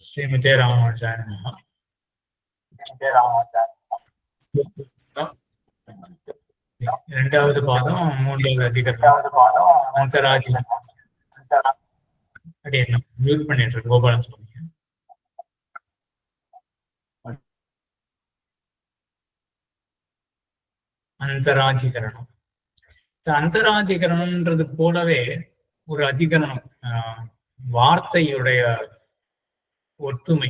ஸ்ரீமதே ராமானுஜாய நமஹ. இரண்டாவது பாதம் மூன்றாவது அதிகரணம் அந்தராதிகரணம். அப்படி என்ன மியூட் பண்ணிட்டு இருக்கு கோபாலன் சொல்லுங்க. அந்தராதிகரணம். இந்த அந்தராதிகரணம்ன்றது போலவே ஒரு அதிகரணம் வார்த்தையுடைய ஒற்றுமை,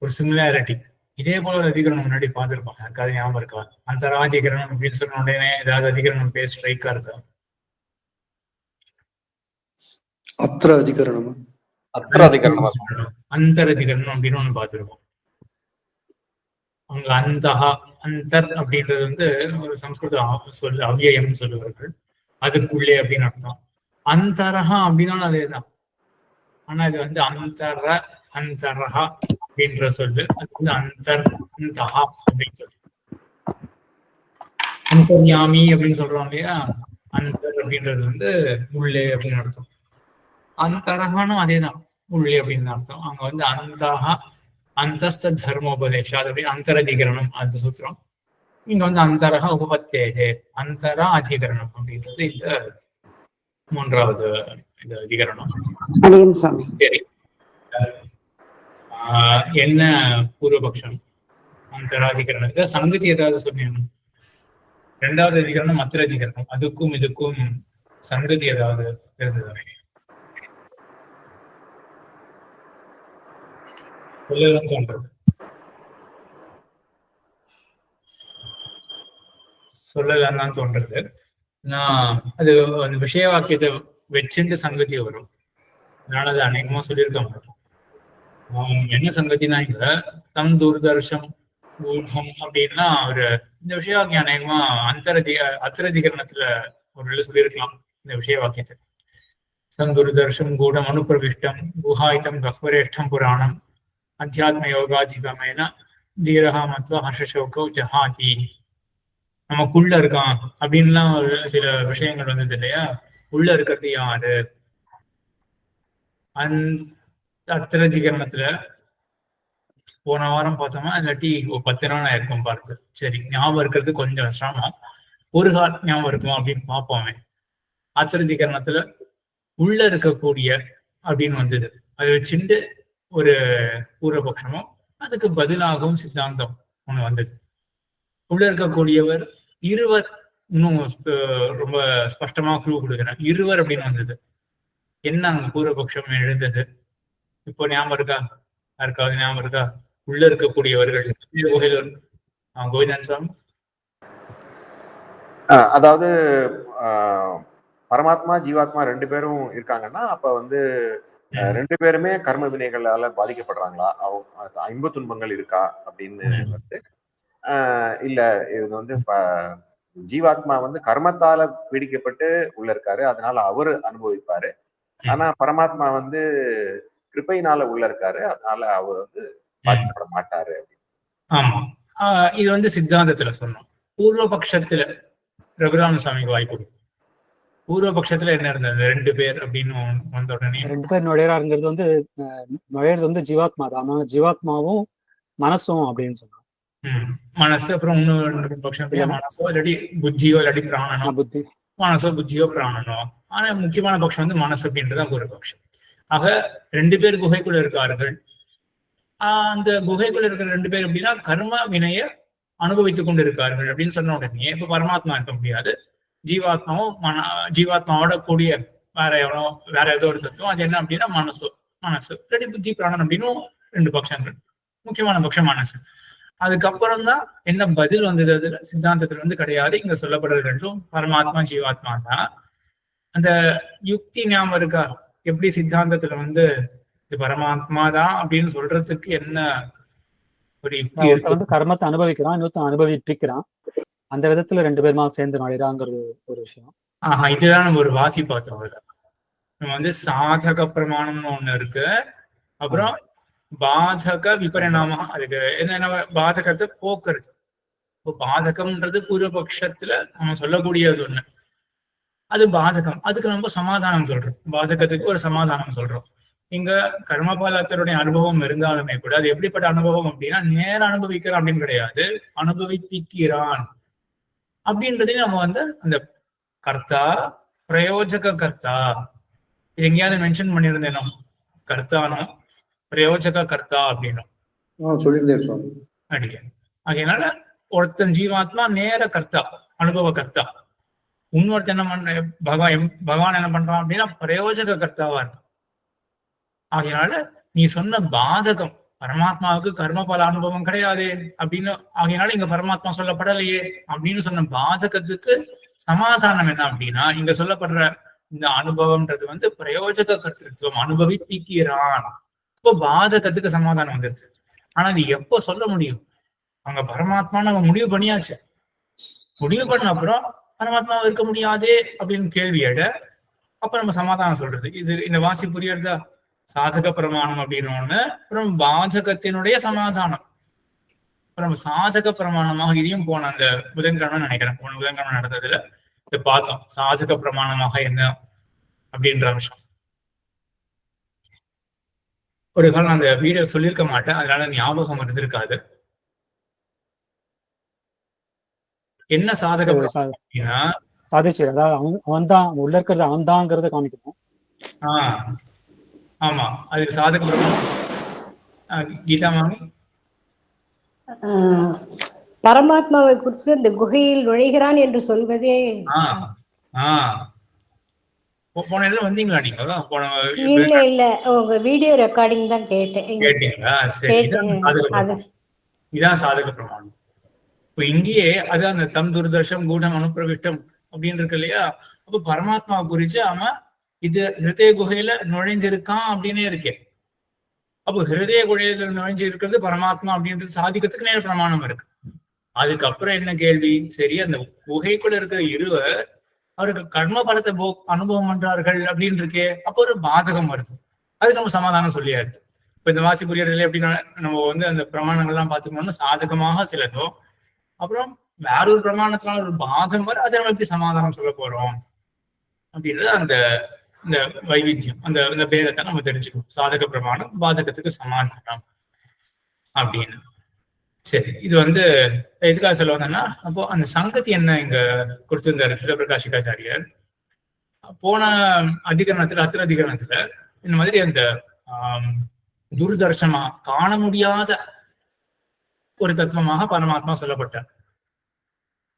ஒரு சிமிலாரிட்டி. இதே போல ஒரு அதிகரணம் முன்னாடி பார்த்துருப்பாங்க, எனக்கு அது ஞாபகம் இருக்கா? அந்தராதிகரணம் அப்படின்னு சொன்ன உடனே ஏதாவது அதிகரணம் பேர் ஸ்ட்ரைக்கா இருக்கா? அந்தரதிகரணம் அப்படின்னு ஒண்ணு பார்த்துருக்கோம். அங்க அந்தர் அப்படின்றது வந்து ஒரு சம்ஸ்கிருத சொல், அவ்யயம் சொல்லுவார்கள், அதுக்குள்ளே அப்படின்னு அர்த்தம். அந்தரஹா அப்படின்னாலும் அதேதான். ஆனா இது வந்து அந்தரஹா அப்படின்ற சொல்லு, அது வந்து அந்தஹா அப்படின்னு சொல்லு. அந்தர்யாமி அப்படின்னு சொல்றோம் இல்லையா, அந்தர் அப்படின்றது வந்து உள்ளே அப்படின்னு அர்த்தம். அந்தரஹானும் அதேதான், உள்ளே அப்படின்னு அர்த்தம். அங்க வந்து அந்தஹா அந்தஸ்த தர்மோபதேஷா, அது அப்படி அந்தரதிகரணம் அந்த சூத்திரம். இங்க வந்து அந்தரஹ உபபத்தேகே, அந்தரா அதிகரணம் அப்படின்றது இந்த மூன்றாவது இந்த அதிகரணம். சரி, என்ன பூர்வபக்ஷம்? அந்தராதிகரணத்துக்கு சங்கதி ஏதாவது சொன்னீங்க? இரண்டாவது அதிகரணம் அத்திர அதிகரணம், அதுக்கும் இதுக்கும் சங்கதி ஏதாவது இருந்தது? சொல்லலாம் தோன்றது, சொல்லலாம் தான் தோன்றது. நான் அது அந்த விஷய வாக்கியத்தை வச்சுட்டு சங்கதி வரும், அதனால அது அநேகமா சொல்லியிருக்காங்க. என்ன சங்கத்தினா இங்க தம் தூர்தர்ஷம் ஊகம் அப்படின்னா ஒரு இந்த விஷய வாக்கியம் அநேகமா அத்திரதிகரணத்துல ஒரு சொல்லியிருக்கலாம் இந்த விஷய வாக்கியத்தை. தம் துர்தர்ஷம் கூடம் அனுப்பிரவிஷ்டம் குஹாயிதம் கஹ்வரேஷ்டம் புராணம் அத்தியாத்ம யோகாதிகமேன தீரஹா மத்வ ஹர்ஷசோகோ ஜஹாதி. நமக்குள்ள இருக்கான் அப்படின்லாம் சில விஷயங்கள் வந்தது இல்லையா? உள்ள இருக்கிறது யாரு? அத்திரதிகரணத்துல போன வாரம் பார்த்தோமா, இல்லாட்டி 10 நாள் ஆயிருக்கும் பார்த்து. சரி, ஞாபகம் இருக்கிறது கொஞ்சம் சிரமம், ஒரு கால் ஞாபகம் இருக்குமா அப்படின்னு பார்ப்போமே. அத்திரதிகரணத்துல உள்ள இருக்கக்கூடிய அப்படின்னு வந்தது, அதை வச்சுட்டு ஒரு பூர்வபக்ஷமும் அதுக்கு பதிலாகவும் சித்தாந்தம் ஒண்ணு வந்தது. உள்ள இருக்கக்கூடியவர் இருவர், இன்னும் ரொம்ப ஸ்பஷ்டமா குழு கொடுக்குறேன், இருவர் அப்படின்னு வந்தது. என்ன அங்க பூர்வபக்ஷம் எழுந்தது இப்போ ஞாபகம் இருக்கா? யாருக்காவது ஞாபகம் இருக்கா? உள்ள இருக்கக்கூடியவர்கள் கோவிந்தன் சுவாமி. அதாவது பரமாத்மா ஜீவாத்மா ரெண்டு பேரும் இருக்காங்கன்னா அப்ப வந்து ரெண்டு பேருமே கர்ம வினைகளால பாதிக்கப்படுறாங்களா? இன்ப துன்பங்கள் இருக்கா அப்படின்னு வந்து இல்ல, இது வந்து ஜீவாத்மா வந்து கர்மத்தால பீடிக்கப்பட்டு உள்ள இருக்காரு, அதனால அவரு அனுபவிப்பாரு. ஆனா பரமாத்மா வந்து கிருபையினால உள்ள இருக்காரு, அதனால அவர் வந்து பாதிக்கப்பட மாட்டாரு. ஆமா, இது வந்து சித்தாந்தத்துல சொன்னோம். பூர்வபக்ஷத்துல ரகுராமசாமிக்கு வாய்ப்பு. பூர்வபக்ஷத்துல என்ன இருந்தது? ரெண்டு பேர் அப்படின்னு வந்த உடனே ரெண்டு பேர் நுழையறாருங்கிறது வந்து நுழையிறது வந்து ஜீவாத்மா தான், அதனால ஜீவாத்மாவும் மனசும் அப்படின்னு சொன்னாங்க. மனசு, அப்புறம் இன்னொரு பட்சம் மனசோ இல்லாட்டி புத்தியோ இல்லாட்டி பிராணனோ, புத்தி மனசோ புத்தியோ பிராணனோ. ஆனா முக்கியமான பட்சம் வந்து மனசு அப்படின்றதான் பூர்வபக்ஷம். ஆக ரெண்டு பேர் குகைக்குள்ள இருக்கார்கள். அந்த குகைக்குள்ள இருக்கிற ரெண்டு பேர் அப்படின்னா கர்ம வினைய அனுபவித்துக் கொண்டு இருக்கார்கள் அப்படின்னு சொன்ன உடனே இப்ப பரமாத்மா இருக்க முடியாது, ஜீவாத்மாவும் ஜீவாத்மாவோட கூடிய வேற ஏதோ ஒரு தத்துவம், அது என்ன அப்படின்னா மனசு இல்லாட்டி புத்தி பிராணன் அப்படின்னு ரெண்டு பட்சங்கள். முக்கியமான பட்சம் மனசு. அதுக்கப்புறம் தான் என்ன பதில் வந்தது? அதுல சித்தாந்தத்துல வந்து கிடையாது, இங்க சொல்லப்படுறது ரெண்டும் பரமாத்மா ஜீவாத்மா தான். அந்த யுக்தி ஞாபகம் இருக்கா? எப்படி சித்தாந்தத்துல வந்து இது பரமாத்மா தான் அப்படின்னு சொல்றதுக்கு என்ன ஒரு யுக்தி இருக்கு? வந்து கர்மத்தை அனுபவிக்கிறான், இன்னொருத்தன் அனுபவிப்பிக்கிறான், அந்த விதத்துல ரெண்டு பேருமா சேர்ந்து நுழைறாங்கிறது ஒரு விஷயம். இதுதான் நம்ம ஒரு வாசி பார்த்தோம். அதுல நம்ம வந்து சாதக பிரமாணம்னு ஒண்ணு இருக்கு, அப்புறம் பாதக விபரிணாமம். அதுக்கு என்ன பாதகத்தை போக்குறது. இப்போ பாதகம்ன்றது பூர்வபக்ஷத்துல நம்ம சொல்லக்கூடியது ஒண்ணு, அது பாதகம். அதுக்கு நம்ம சமாதானம் சொல்றோம், பாதகத்துக்கு ஒரு சமாதானம் சொல்றோம். இங்க கர்மபாலத்தருடைய அனுபவம் இருந்தாலுமே கூட அது எப்படிப்பட்ட அனுபவம் அப்படின்னா நேர அனுபவிக்கிறான் அப்படின்னு கிடையாது, அனுபவிப்பிக்கிறான் அப்படின்றதையும் நம்ம வந்து அந்த கர்த்தா பிரயோஜக கர்த்தா இது எங்கேயாவது மென்ஷன் பண்ணியிருந்தேனோ கர்த்தானோ பிரயோஜக கர்த்தா அப்படின்னும் சொல்லியிருந்தேன் சுவாமி. அடிய அதனால ஒருத்தன் ஜீவாத்மா நேர கர்த்தா அனுபவ கர்த்தா, இன்னொருத்தன் என்ன பண்ற பகவான் என்ன பண்றான் அப்படின்னா பிரயோஜக கர்த்தாவா இருக்கும். ஆகையினால நீ சொன்ன பாதகம் பரமாத்மாவுக்கு கர்மபல அனுபவம் கிடையாது அப்படின்னு ஆகையினால இங்க பரமாத்மா சொல்லப்படலையே அப்படின்னு சொன்ன பாதகத்துக்கு சமாதானம் என்ன அப்படின்னா இங்க சொல்லப்படுற இந்த அனுபவம்ன்றது வந்து பிரயோஜக கர்த்திருவம், அனுபவிப்பிக்கிறான். இப்போ பாதகத்துக்கு சமாதானம் வந்துருச்சு. ஆனா அது எப்போ சொல்ல முடியும்? அங்க பரமாத்மா நம்ம முடிவு பண்ணியாச்சு, முடிவு பண்ண அப்புறம் பரமாத்மாவை இருக்க முடியாதே அப்படின்னு கேள்வி எட அப்ப நம்ம சமாதானம் சொல்றது. இது இந்த வாசி புரியறதா? சாதக பிரமாணம் அப்படின்னு ஒண்ணு, அப்புறம் பாதகத்தினுடைய சமாதானம், அப்புறம் சாதக பிரமாணமாக இதையும் போன அந்த புதன்கிழமை நினைக்கிறேன், போன புதன்கிழமை நடந்ததுல இதை பார்த்தோம். சாதக பிரமாணமாக என்ன அப்படின்ற அம்சம் ஒரு காலம் அந்த வீடியோ சொல்லியிருக்க மாட்டேன், அதனால ஞாபகம் இருந்திருக்காது. என்ன சாதக பிரமாணம் அப்படின்னா சாதிச்சு, அதாவது அவன் தான் உள்ள இருக்கிறது, அவன் தாங்கிறத காமிக்கணும். ஆமா, அதுக்கு சாதக பிரமாணம் கீதா மாமி பரமாத்மாவை குறித்து இந்த குகையில் நுழைகிறான் என்று சொல்வதே. போன இடத்துல வந்தீங்களா நீங்க? இல்ல இல்ல, உங்க வீடியோ ரெக்கார்டிங் தான் கேட்டேன். கேட்டீங்களா? சரி, இதான் சாதக பிரமாணம். இப்ப இங்கேயே அது அந்த தம் துர்தர்ஷம் கூடம் அனுப்பிரவிஷ்டம் அப்படின்னு இருக்கு இல்லையா? அப்ப பரமாத்மாவை குறிச்சு அவன் இது ஹிருதய குகையில நுழைஞ்சிருக்கான் அப்படின்னே இருக்கேன். அப்போ ஹிருதய குகையில நுழைஞ்சு இருக்கிறது பரமாத்மா அப்படின்றது சாதிக்கிறதுக்கு நேர பிரமாணம் இருக்கு. அதுக்கப்புறம் என்ன கேள்வி? சரி, அந்த குகைக்குள்ள இருக்கிற இருவர் அவருக்கு கர்ம பலத்தை அனுபவம் பண்றார்கள் அப்படின்னு இருக்கே, அப்போ ஒரு பாதகம் வருது. அதுக்கு நம்ம சமாதானம் சொல்லியாரு. இப்ப இந்த வாசி புரியறதுல எப்படின்னா நம்ம வந்து அந்த பிரமாணங்கள்லாம் பார்த்துக்கணும்னா சாதகமாக சிலதோ, அப்புறம் வேற ஒரு பிரமாணத்தினால ஒரு பாதகம் வர அதை நம்ம எப்படி சமாதானம் சொல்ல போறோம் அப்படின்றது அந்த இந்த வைவித்தியம், அந்த பேதத்தை நம்ம தெரிஞ்சுக்கணும். சாதக பிரமாணம், பாதகத்துக்கு சமாதானம் அப்படின்னு. சரி, இது வந்து எதுக்காக சொல்ல வந்தேன்னா, அப்போ அந்த சங்கத்தி என்ன இங்க கொடுத்திருந்தாரு சிவபிரகாஷிகாச்சாரியர் போன அதிகரணத்துல, அத்திர அதிகரணத்துல இந்த மாதிரி அந்த துர்தர்ஷமா காண முடியாத ஒரு தத்துவமாக பரமாத்மா சொல்லப்பட்டார்.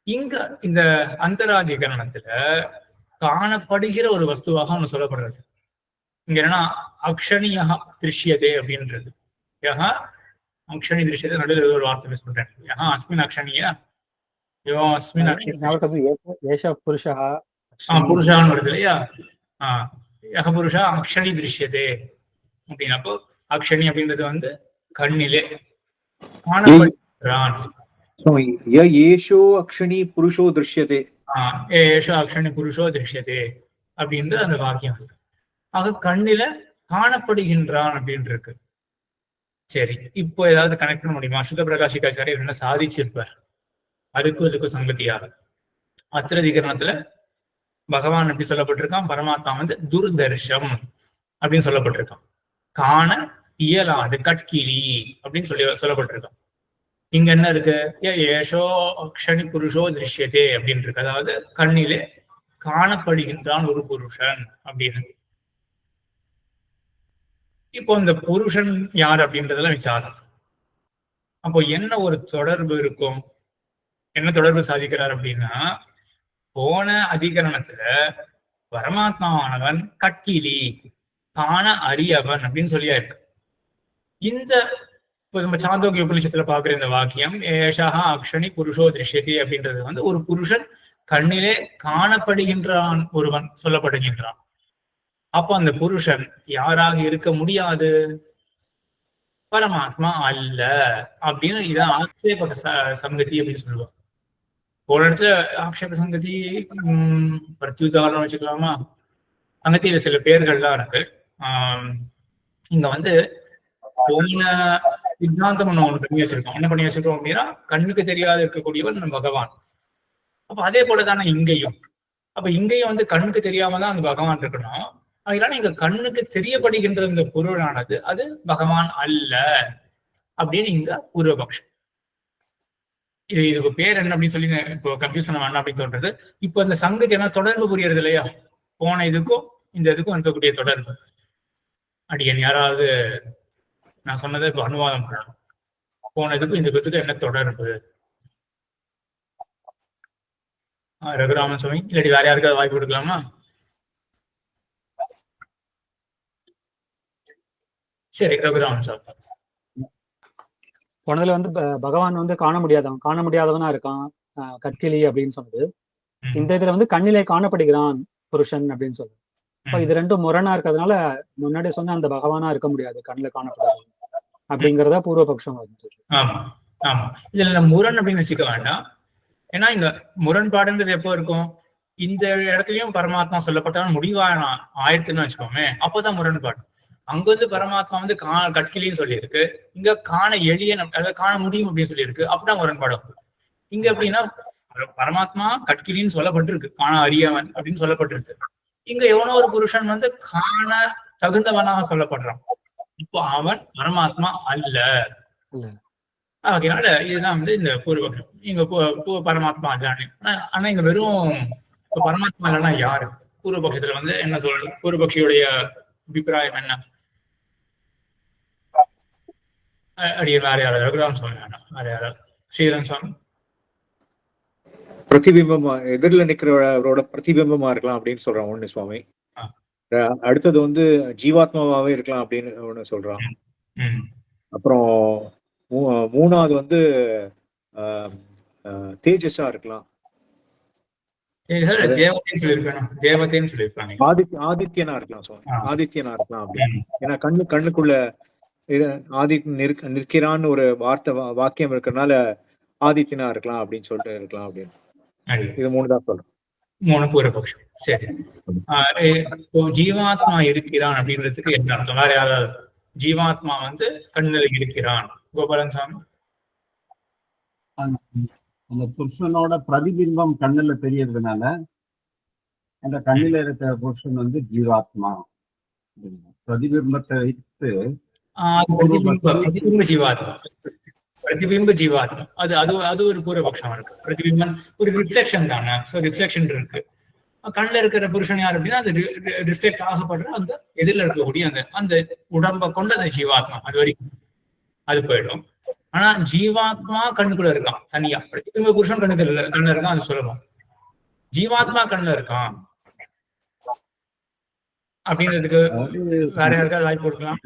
இங்க இந்த அந்தராதிகரணத்துல காணப்படுகிற ஒரு வஸ்துவாக ஒண்ணு சொல்லப்படுறது. இங்க என்னன்னா அக்ஷணியா திருஷ்யதே அப்படின்றது. யஹா அக்ஷணி திருஷ்யத்தை நடுவில் ஒரு வார்த்தை சொல்றேன். யஹா அஸ்மின் அக்ஷணியா யோ அஸ்மின் புருஷான்னு வருது இல்லையா? யஹ புருஷா அக்ஷணி திருஷ்யதே அப்படின்னப்போ அக்ஷணி அப்படின்றது வந்து கண்ணிலே காணப்படுகிறான். ஏஷோ அக்ஷணி புருஷோ திருஷ்யதே, ஏஷோ அக்ஷணி புருஷோ திருஷ்யதே அப்படின்ற அந்த வாக்கியம் இருக்கு. ஆக கண்ணில காணப்படுகின்றான் அப்படின்னு இருக்கு. சரி, இப்போ ஏதாவது கனெக்ட் பண்ண முடியுமா? சுத பிரகாஷிகாச்சாரியர் என்ன சாதிச்சிருப்பார் அதுக்கும் இதுக்கும் சங்கதியாக? அத்திரதிகரணத்துல பகவான் எப்படி சொல்லப்பட்டிருக்கான்? பரமாத்மா வந்து துர்தர்ஷம் அப்படின்னு சொல்லப்பட்டிருக்கான். காண இயலாது, கட்கிளி அப்படின்னு சொல்லப்பட்டிருக்கான். இங்க என்ன இருக்கு? ஏஷோ அக்ஷணி புருஷோ திருஷ்யதே அப்படின்னு இருக்கு. அதாவது கண்ணிலே காணப்படுகின்றான் ஒரு புருஷன் அப்படின்னு. இப்போ இந்த புருஷன் யார் அப்படின்றதெல்லாம் விசாரம். அப்போ என்ன ஒரு தொடர்பு இருக்கும்? என்ன தொடர்பு சாதிக்கிறார் அப்படின்னா, போன அதிகரணத்துல பரமாத்மாவானவன் கட்கிலி, காண அறியவன் அப்படின்னு சொல்லியா இருக்கு. இந்த நம்ம சாந்தோக்கிய உபநிஷத்துல பாக்குற இந்த வாக்கியம் ஏஷா அக்ஷணி புருஷோ திருஷ்யதி அப்படின்றது வந்து ஒரு புருஷன் கண்ணிலே காணப்படுகின்றான், ஒருவன் சொல்லப்படுகின்றான். அப்ப அந்த புருஷன் யாராக இருக்க முடியாது? பரமாத்மா அல்ல அப்படின்னு இதான் ஆட்சேபக சங்கதி அப்படின்னு சொல்லுவாங்க. ஒரு இடத்துல ஆக்ஷேப சங்கதி பிரத்யுதாரணம் வச்சுக்கலாமா? சங்கத்தியில சில பேர்கள்லாம் இருக்கு. இங்க வந்து சித்தாந்தம் ஒண்ணு பண்ணி வச்சிருக்கோம். என்ன பண்ணி வச்சிருக்கோம் அப்படின்னா, கண்ணுக்கு தெரியாத இருக்கக்கூடியவன் நம்ம பகவான். அப்ப அதே போலதானே இங்கேயும். அப்ப இங்கேயும் வந்து கண்ணுக்கு தெரியாம தான் அந்த பகவான் இருக்கணும். அதனால இங்க கண்ணுக்கு தெரியப்படுகின்ற இந்த பொருளானது அது பகவான் அல்ல அப்படின்னு இங்க பூர்வபக்ஷம். இதுக்கு பேர் என்ன அப்படின்னு சொல்லி இப்போ கன்ஃபியூஸ் பண்ண வேண்டாம் அப்படின்னு தோன்றது. இப்போ இந்த சங்குக்கு என்ன தொடர்பு புரியுறது இல்லையா, போன இதுக்கும் இந்த இதுக்கும் இருக்கக்கூடிய தொடர்பு. அடியன் யாராவது நான் சொன்னதை இப்போ அனுவாதம் பண்ணணும். போன இதுக்கும் இந்த இதுக்கும் என்ன தொடர்பு? ரகுராமன் சுவாமி இல்லாட்டி வேற யாருக்காவது வாய்ப்பு கொடுக்கலாமா? சரி, ரகுராமன் சார். போனதுல வந்து பகவான் வந்து காண முடியாதவனா இருக்கான், கற்கிளி அப்படின்னு சொன்னது. இந்த இதுல வந்து கண்ணிலே காணப்படுகிறான் புருஷன் அப்படின்னு சொல்லுது. இப்போ இது ரெண்டும் முரணா இருக்கிறதுனால முன்னாடி சொன்ன அந்த பகவானா இருக்க முடியாது, கண்ணுல காணப்படுறது அப்படிங்கிறதா பூர்வபக்ஷம் வந்து. ஆமா ஆமா, இதுல முரண் அப்படின்னு வச்சுக்க வேண்டாம். ஏன்னா இங்க முரண்பாடுன்றது எப்போ இருக்கும், இந்த இடத்துலயும் பரமாத்மா சொல்லப்பட்டாலும் முடிவான ஆயிரத்துன்னு வச்சுக்கோமே, அப்போதான் முரண்பாடு. அங்க வந்து பரமாத்மா வந்து கற்கிலின்னு சொல்லியிருக்கு, இங்க காண எளியன் அதாவது காண முடியும் அப்படின்னு சொல்லியிருக்கு, அப்படிதான் முரண்பாடு வந்து. இங்க எப்படின்னா பரமாத்மா கற்கிலின்னு சொல்லப்பட்டிருக்கு, காண அறியவன் அப்படின்னு சொல்லப்பட்டிருக்கு. இங்க எவனோ ஒரு புருஷன் வந்து காண தகுந்தவனாக சொல்லப்படுறான். இப்போ அவன் பரமாத்மா அல்ல. அதனால இதுதான் வந்து இந்த பூர்வபக்ஷம். இங்க பரமாத்மா அல்லான்னு. ஆனா இங்க வெறும் பரமாத்மா இல்லைன்னா யாரு? பூர்வபக்ஷத்துல வந்து என்ன சொல்ற, பூர்வபக்ஷியுடைய அபிப்பிராயம் என்ன? அடிய வேற யாராவது ரகுராம் சுவாமி வேணாம், வேற யாராவது ஸ்ரீதரன் சுவாமி. பிரதிபிம்பமா எதிரில் நிக்கிறவரோட பிரதிபிம்பமா இருக்கலாம் அப்படின்னு சொல்றான் ஒண்ணு சுவாமி. அடுத்தது வந்து ஜீவாத்மாவாவே இருக்கலாம் அப்படின்னு ஒண்ணு சொல்றான். அப்புறம் மூணாவது வந்து தேஜஸா இருக்கலாம், ஆதித்யனா இருக்கலாம் சுவாமி, ஆதித்யனா இருக்கலாம் அப்படின்னு. ஏன்னா கண்ணுக்குள்ள நிற்கிறான்னு ஒரு வாக்கியம் இருக்கிறதுனால ஆதித்யனா இருக்கலாம் அப்படின்னு சொல்லிட்டு இருக்கலாம் அப்படின்னு. இது மூணு தான் சொல்றேன். மூணு பூர்வபக்ஷம். சரி, ஜீவாத்மா இருக்கிறான் அப்படின்றதுக்கு என்ன அர்த்தம்? வேற யாராவது? ஜீவாத்மா வந்து கண்ணில் இருக்கிறான். கோபாலன் சாமி. அந்த புருஷனோட பிரதிபிம்பம் கண்ணுல தெரியறதுனால அந்த கண்ணில இருக்கிற புருஷன் வந்து ஜீவாத்மா. பிரதிபிம்பத்தை வைத்து பிரதிபிம்ப ஜீவாத்மா, பிரதிபிம்ப ஜீவாத்மா அது அது அது ஒரு பூர்வபக்ஷம் இருக்கு. பிரதிபிம்பம் ஒரு ரிஃப்ளெக்ஷன் தானே, சோ ரிஃப்ளெக்ஷன் இருக்கு. கண்ணில் இருக்கிற புருஷன் யார் அப்படின்னா அது ரிஃப்ளெக்ட் ஆகப்படுற அந்த எதிரில் இருக்கக்கூடிய அந்த அந்த உடம்ப கொண்ட அந்த ஜீவாத்மா, அது வரைக்கும் அது போயிடும். ஆனா ஜீவாத்மா கண்ணுக்குள்ள இருக்கான் தனியா, பிரதிபிம்ப புருஷன் கண்ணுல இருக்கான், அது சொல்லலாம். ஜீவாத்மா கண்ணுல இருக்கான் அப்படின்றதுக்கு வேற யாருக்காவது வாய்ப்பு கொடுக்கலாம்?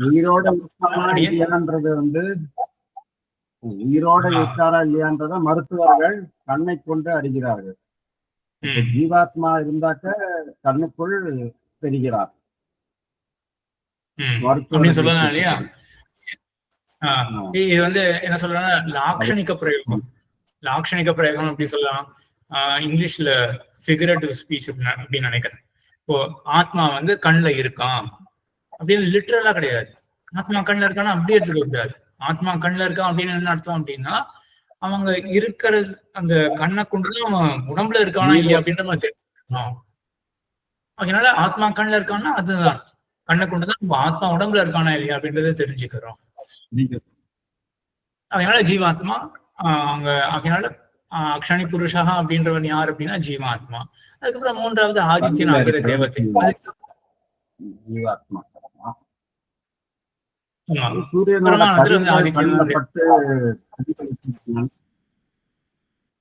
உயிரோட இருக்காரா இல்லையான்றத மருத்துவர்கள் கண்ணை கொண்டு அறிகிறார்கள். ஜீவாத்மா இருந்தாக்க கண்ணுக்குள் தெரிகிறார். சொல்லலாம் இல்லையா? இது வந்து என்ன சொல்றேன்னா லாக்ஷணிக பிரயோகம். லாக்ஷணிக பிரயோகம் அப்படி சொல்லலாம். இங்கிலீஷ்ல ஃபிகரேட்டிவ் ஸ்பீச் அப்படின்னு நினைக்கிறேன். இப்போ ஆத்மா வந்து கண்ணுல இருக்கான் அப்படின்னு லிட்டரலா கிடையாது. ஆத்மா கண்ணுல இருக்கான்னா அப்படியே எடுத்துக்க கூடாது. ஆத்மா கண்ணுல இருக்கான் அப்படின்னு என்ன அர்த்தம் அப்படின்னா அவங்க இருக்கிறது அந்த கண்ணை கொண்டுதான் அவன் உடம்புல இருக்கானா இல்லையா அப்படின்ற மாதிரி தெரியும். அதனால ஆத்மா கண்ணுல இருக்கான்னா அதுதான் அர்த்தம். கண்ணை கொண்டுதான் நம்ம ஆத்மா உடம்புல இருக்கானா இல்லையா அப்படின்றத தெரிஞ்சுக்கிறோம். அதனால ஜீவாத்மா அங்க அதனால அக்ஷணி புருஷா அப்படின்றவன் யார் அப்படின்னா ஜீவாத்மா. அதுக்கப்புறம் மூன்றாவது ஆதித்யன் ஆகிற தேவதை. ஜீவாத்மா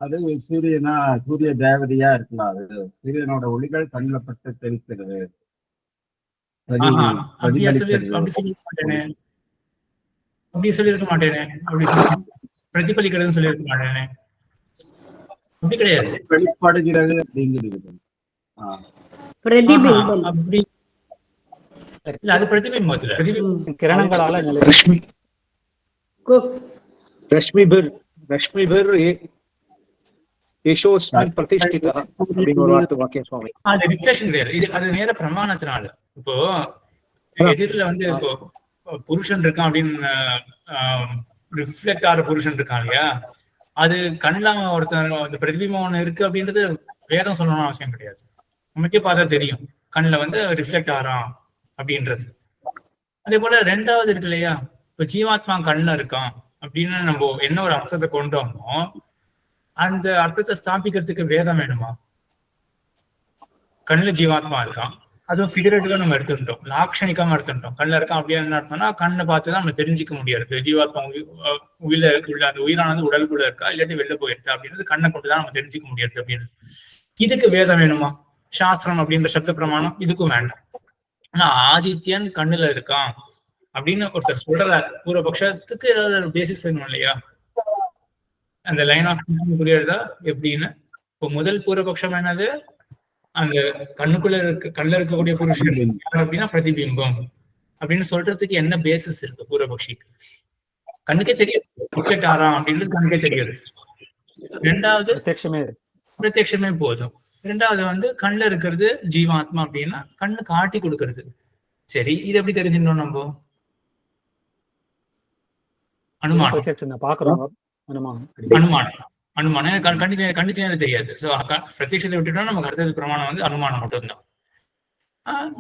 அது சூரியனா சூரிய தேவதையா இருக்கலாம். அது சூரியனோட ஒளிகள் கண்ணில் பட்டு தெரிக்கிறது. அப்படி சொல்லியிருக்க மாட்டேனே, பிரதிபலிக்கிறதுன்னு சொல்லியிருக்க மாட்டேனே. அப்படி கிடையாது, வெளிப்படுகிறது அப்படிங்கிறது அப்படி இல்ல. அது பிரதிபிம்பத்துல கிரணங்களால ரஷ்மிபிர் யசோஸ்மின் பிரதிஷ்டிதா அப்படிங்கிற ஒரு வாக்கியம் சுவாமி. அது ரிஃப்ளெக்ஷன் கிடையாது, இது அது நேர பிரமாணத்தினால. இப்போ எதிரில வந்து இப்போ புருஷன் இருக்கான் அப்படின்னு ரிஃப்ளெக்ட் ஆகிற புருஷன் இருக்கான் இல்லையா, அது கண்ணில் ஒருத்தர் அந்த பிரதிபிம்பம் ஒண்ணு இருக்கு அப்படின்றது வேதம் சொல்லணும்னு அவசியம் கிடையாது. நமக்கே பார்த்தா தெரியும் கண்ணில் வந்து ரிஃப்ளெக்ட் ஆகிறான் அப்படின்றது. அதே போல ரெண்டாவது இருக்கு இல்லையா, இப்ப ஜீவாத்மா கண்ணுல இருக்கான் அப்படின்னு நம்ம என்ன ஒரு அர்த்தத்தை கொண்டோமோ அந்த அர்த்தத்தை ஸ்தாபிக்கிறதுக்கு வேதம் வேணுமா? கண்ணுல ஜீவாத்மா இருக்கான், அதுவும் ஃபிகரேட்டிவா நம்ம எடுத்துட்டோம், லாட்சணிக்கமா எடுத்துட்டோம். கண்ணுல இருக்கான் அப்படின்னு என்ன அர்த்தம்னா கண்ணை பார்த்துதான் நம்ம தெரிஞ்சுக்க முடியாது ஜீவாத்மா உள்ள அந்த உயிரானது உடலுக்குள்ள இருக்கா இல்லாட்டி வெளில போயிருக்கா அப்படின்றது கண்ணை கொண்டுதான் நம்ம தெரிஞ்சுக்க முடியாது அப்படின்றது. இதுக்கு வேதம் வேணுமா? சாஸ்திரம் அப்படின்ற சப்த பிரமாணம் இதுக்கும் வேண்டாம். ஆனா ஆதித்யன் கண்ணுல இருக்கான் அப்படின்னு ஒருத்தர் சொல்றாரு, பூர்வபக்ஷத்துக்கு ஏதாவது ஒரு பேசிஸ் வேணும் இல்லையா? அந்த லைன் ஆஃப் புரியுறதா எப்படின்னு? இப்போ முதல் பூர்வபக்ஷம் என்னது, அந்த கண்ணுக்குள்ள கண்ணுல இருக்கக்கூடிய புருஷன் அப்படின்னா பிரதிபிம்பம் அப்படின்னு சொல்றதுக்கு என்ன பேசிஸ் இருக்கு பூர்வபக்ஷிக்கு? கண்ணுக்கே தெரியாது அப்படின்றது கண்ணுக்கே தெரியாது. ரெண்டாவது பிரத்யட்சமே போதும். ரெண்டாவது வந்து கண்ணுல இருக்கிறது ஜீவாத்மா அப்படின்னா கண்ணு காட்டி கொடுக்கறது. சரி, இது எப்படி தெரிஞ்சுட்டோம் நம்ம? அனுமானம் கண்டிப்பா தெரியாது. சோ பிரத்யட்சத்தை விட்டுட்டோம், நமக்கு அடுத்தது பிரமாணம் வந்து அனுமானம் மட்டும்தான்.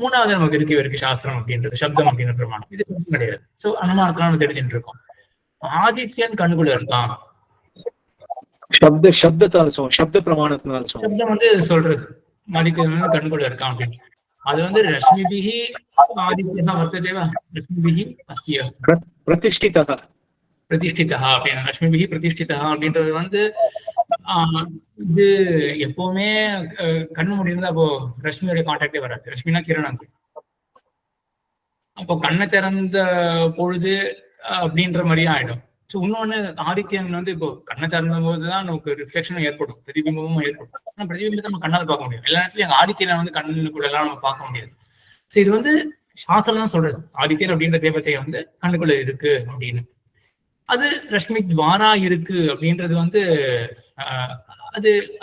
மூணாவது நமக்கு இருக்கு சாஸ்திரம் அப்படின்றது, சப்தம் அப்படின்ற பிரமாணம், இது கிடையாது. சோ அனுமானத்துல நம்ம தெரிஞ்சுட்டு இருக்கோம். ஆதித்யன் கண்ணுக்குள்ள இருக்கான், சப்தம் வந்து சொல்றது ஆதித்யன் கண்ணுக்குள்ள இருக்கான் அப்படின்னு. அது வந்து ரஷ்மிபிஹி ஆதித்யா வர்த்ததேவா, ரஷ்மிபிஹி அஸ்தியா பிரதிஷ்டிதா அப்படின்னு, ரஷ்மிபிஹி பிரதிஷ்டிதா அப்படின்றது வந்து இது எப்பவுமே கண்ணு முடியிருந்தா அப்போ ரஷ்மியோட கான்டாக்டே வராது. ரஷ்மினா கிரணம். அப்போ கண்ணை திறந்த பொழுது அப்படின்ற மாதிரியும் ஆயிடும். ஸோ இன்னொன்னு ஆதித்யன் வந்து இப்போ கண்ணை திறந்த போதுதான் நமக்கு ரிஃப்ளெக்ஷனும் ஏற்படும், பிரதிபிம்பமும் ஏற்படும். ஆனால் பிரதிபிம்பத்தை நம்ம கண்ணால் பார்க்க முடியும். எல்லா நேரத்துலையும் ஆதித்யனை வந்து கண்ணுக்குள்ள எல்லாம் நம்ம பார்க்க முடியாது. ஸோ இது வந்து சாஸ்திரம் தான் சொல்றது, ஆதித்யன் அப்படின்ற தேவத்தை வந்து கண்ணுக்குள்ள இருக்கு அப்படின்னு. அது ரஷ்மி துவாரா இருக்கு அப்படின்றது வந்து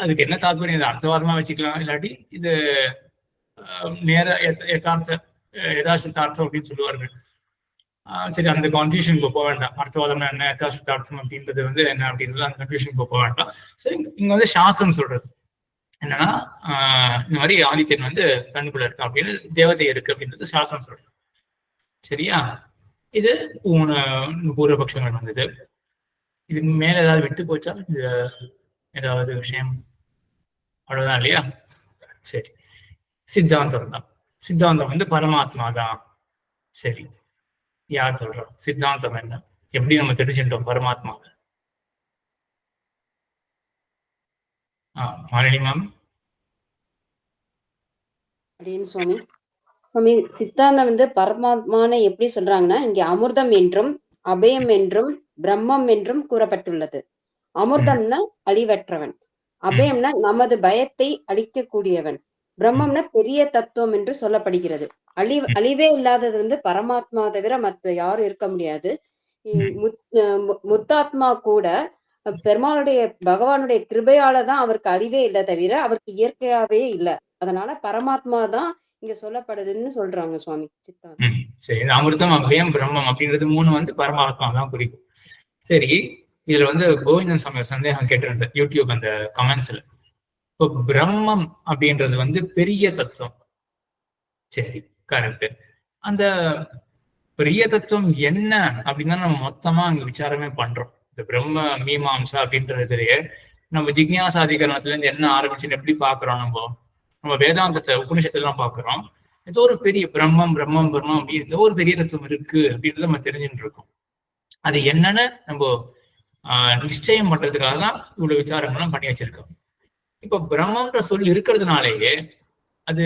அதுக்கு என்ன தாத்பரியம்? இது அர்த்தவாதமா வச்சுக்கலாம், இல்லாட்டி இது நேர யதார்த்தம் அப்படின்னு சொல்லுவார்கள். சரி, அந்த கன்ஃபியூஷன் இப்போ போக வேண்டாம். அர்த்தவாதம் என்ன, யதார்த்தம் அப்படின்றது வந்து என்ன அப்படின்றது அந்த கன்ஃபியூஷன் இப்போ போக வேண்டாம். சரி, இங்க வந்து சாஸ்திரம் சொல்றது என்னன்னா இந்த மாதிரி ஆதித்யன் வந்து கண்ணுக்குள்ள இருக்கு அப்படின்னு, தேவதை இருக்கு அப்படின்றது சாஸ்திரம் சொல்றது. சரியா? இது பூர்வபக்ஷங்கள் வந்தது. இதுக்கு மேல ஏதாவது விட்டு போச்சா? இது ஏதாவது விஷயம்? அவ்வளவுதான் இல்லையா? சரி, சித்தாந்தம் தான். சித்தாந்தம் வந்து பரமாத்மா தான். சரி, யார் சொல்றோம்? சித்தாந்தம் என்ன, எப்படி நம்ம தெரிஞ்சுட்டோம் பரமாத்மா? மாலினி மேம். அப்படின்னு சுவாமி சித்தாந்தம் வந்து பரமாத்மான்னு எப்படி சொல்றாங்கன்னா, இங்க அமிர்தம் என்றும் அபயம் என்றும் பிரம்மம் என்றும் கூறப்பட்டுள்ளது. அமிர்தம்னா அழிவற்றவன், அபயம்னா நமது பயத்தை அழிக்கக்கூடியவன், பிரம்மம்னா பெரிய தத்துவம் என்று சொல்லப்படுகிறது. அழிவே இல்லாதது வந்து பரமாத்மா தவிர மற்ற யாரும் இருக்க முடியாது. முத்தாத்மா கூட பெருமாளுடைய பகவானுடைய கிருபையால தான் அவருக்கு அழிவே இல்லை தவிர அவருக்கு இயற்கையாவே இல்லை. அதனால பரமாத்மா தான் இங்க சொல்லப்படுதுன்னு சொல்றாங்க சுவாமி சித்தாந்தம். சரி, அமிர்தம் அபயம் பிரம்மம் அப்படின்றது மூணு வந்து பரமாத்மா தான் குறிக்கும். சரி, இதுல வந்து கோவிந்தன் சாமி சந்தேகம் கேட்டிருந்த யூடியூப் அந்த கமெண்ட்ஸ்ல, இப்போ பிரம்மம் அப்படின்றது வந்து பெரிய தத்துவம். சரி, கரெக்ட். அந்த பெரிய தத்துவம் என்ன அப்படின்னா நம்ம மொத்தமா அங்க விசாரமே பண்றோம். இந்த பிரம்ம மீமாம்சா அப்படின்றதுலயே நம்ம ஜிக்ஞாசாதிகரணத்துல இருந்து என்ன ஆரம்பிச்சுன்னு எப்படி பாக்குறோம்? நம்ம வேதாந்தத்தை உபநிஷத்தெல்லாம் பாக்குறோம். ஏதோ ஒரு பெரிய பிரம்மம் அப்படின்னு ஏதோ ஒரு பெரிய தத்துவம் இருக்கு அப்படின்றத நம்ம தெரிஞ்சுட்டு இருக்கோம். அது என்னன்னு நம்ம நிச்சயம் பண்றதுக்காக தான் இவ்வளவு விசாரங்கள்லாம் பண்ணி வச்சிருக்கோம். இப்போ பிரம்மன்ற சொல் இருக்கிறதுனாலேயே அது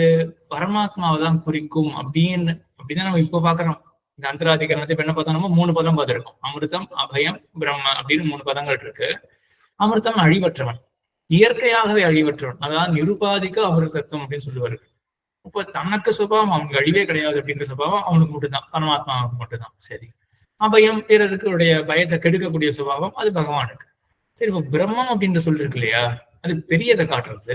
பரமாத்மாவை தான் குறிக்கும் அப்படிதான் நம்ம இப்போ பாக்குறோம். இந்த அந்தராதிகரணத்தை என்ன பார்த்தா நம்ம 3 பதம் பார்த்துருக்கோம். அமிர்தம் அபயம் பிரம்ம அப்படின்னு 3 பதங்கள் இருக்கு. அமிர்தம் அழிவற்றவன், இயற்கையாகவே அழிவற்றவன், அதாவது நிருபாதிக்க அமிர்தத்துவம் அப்படின்னு சொல்லுவாரு. இப்போ தனக்கு சுபாவம் அவனுக்கு அழிவே கிடையாது அப்படின்ற சுபாவம் அவனுக்கு மட்டும்தான், பரமாத்மாவுக்கு மட்டும்தான். சரி, அபயம் பிறருக்குடைய பயத்தை கெடுக்கக்கூடிய சுபாவம் அது பகவானுக்கு. சரி, இப்போ பிரம்மம் அப்படின்னு சொல்லிருக்கு இல்லையா, அது பெரியதை காட்டுறது.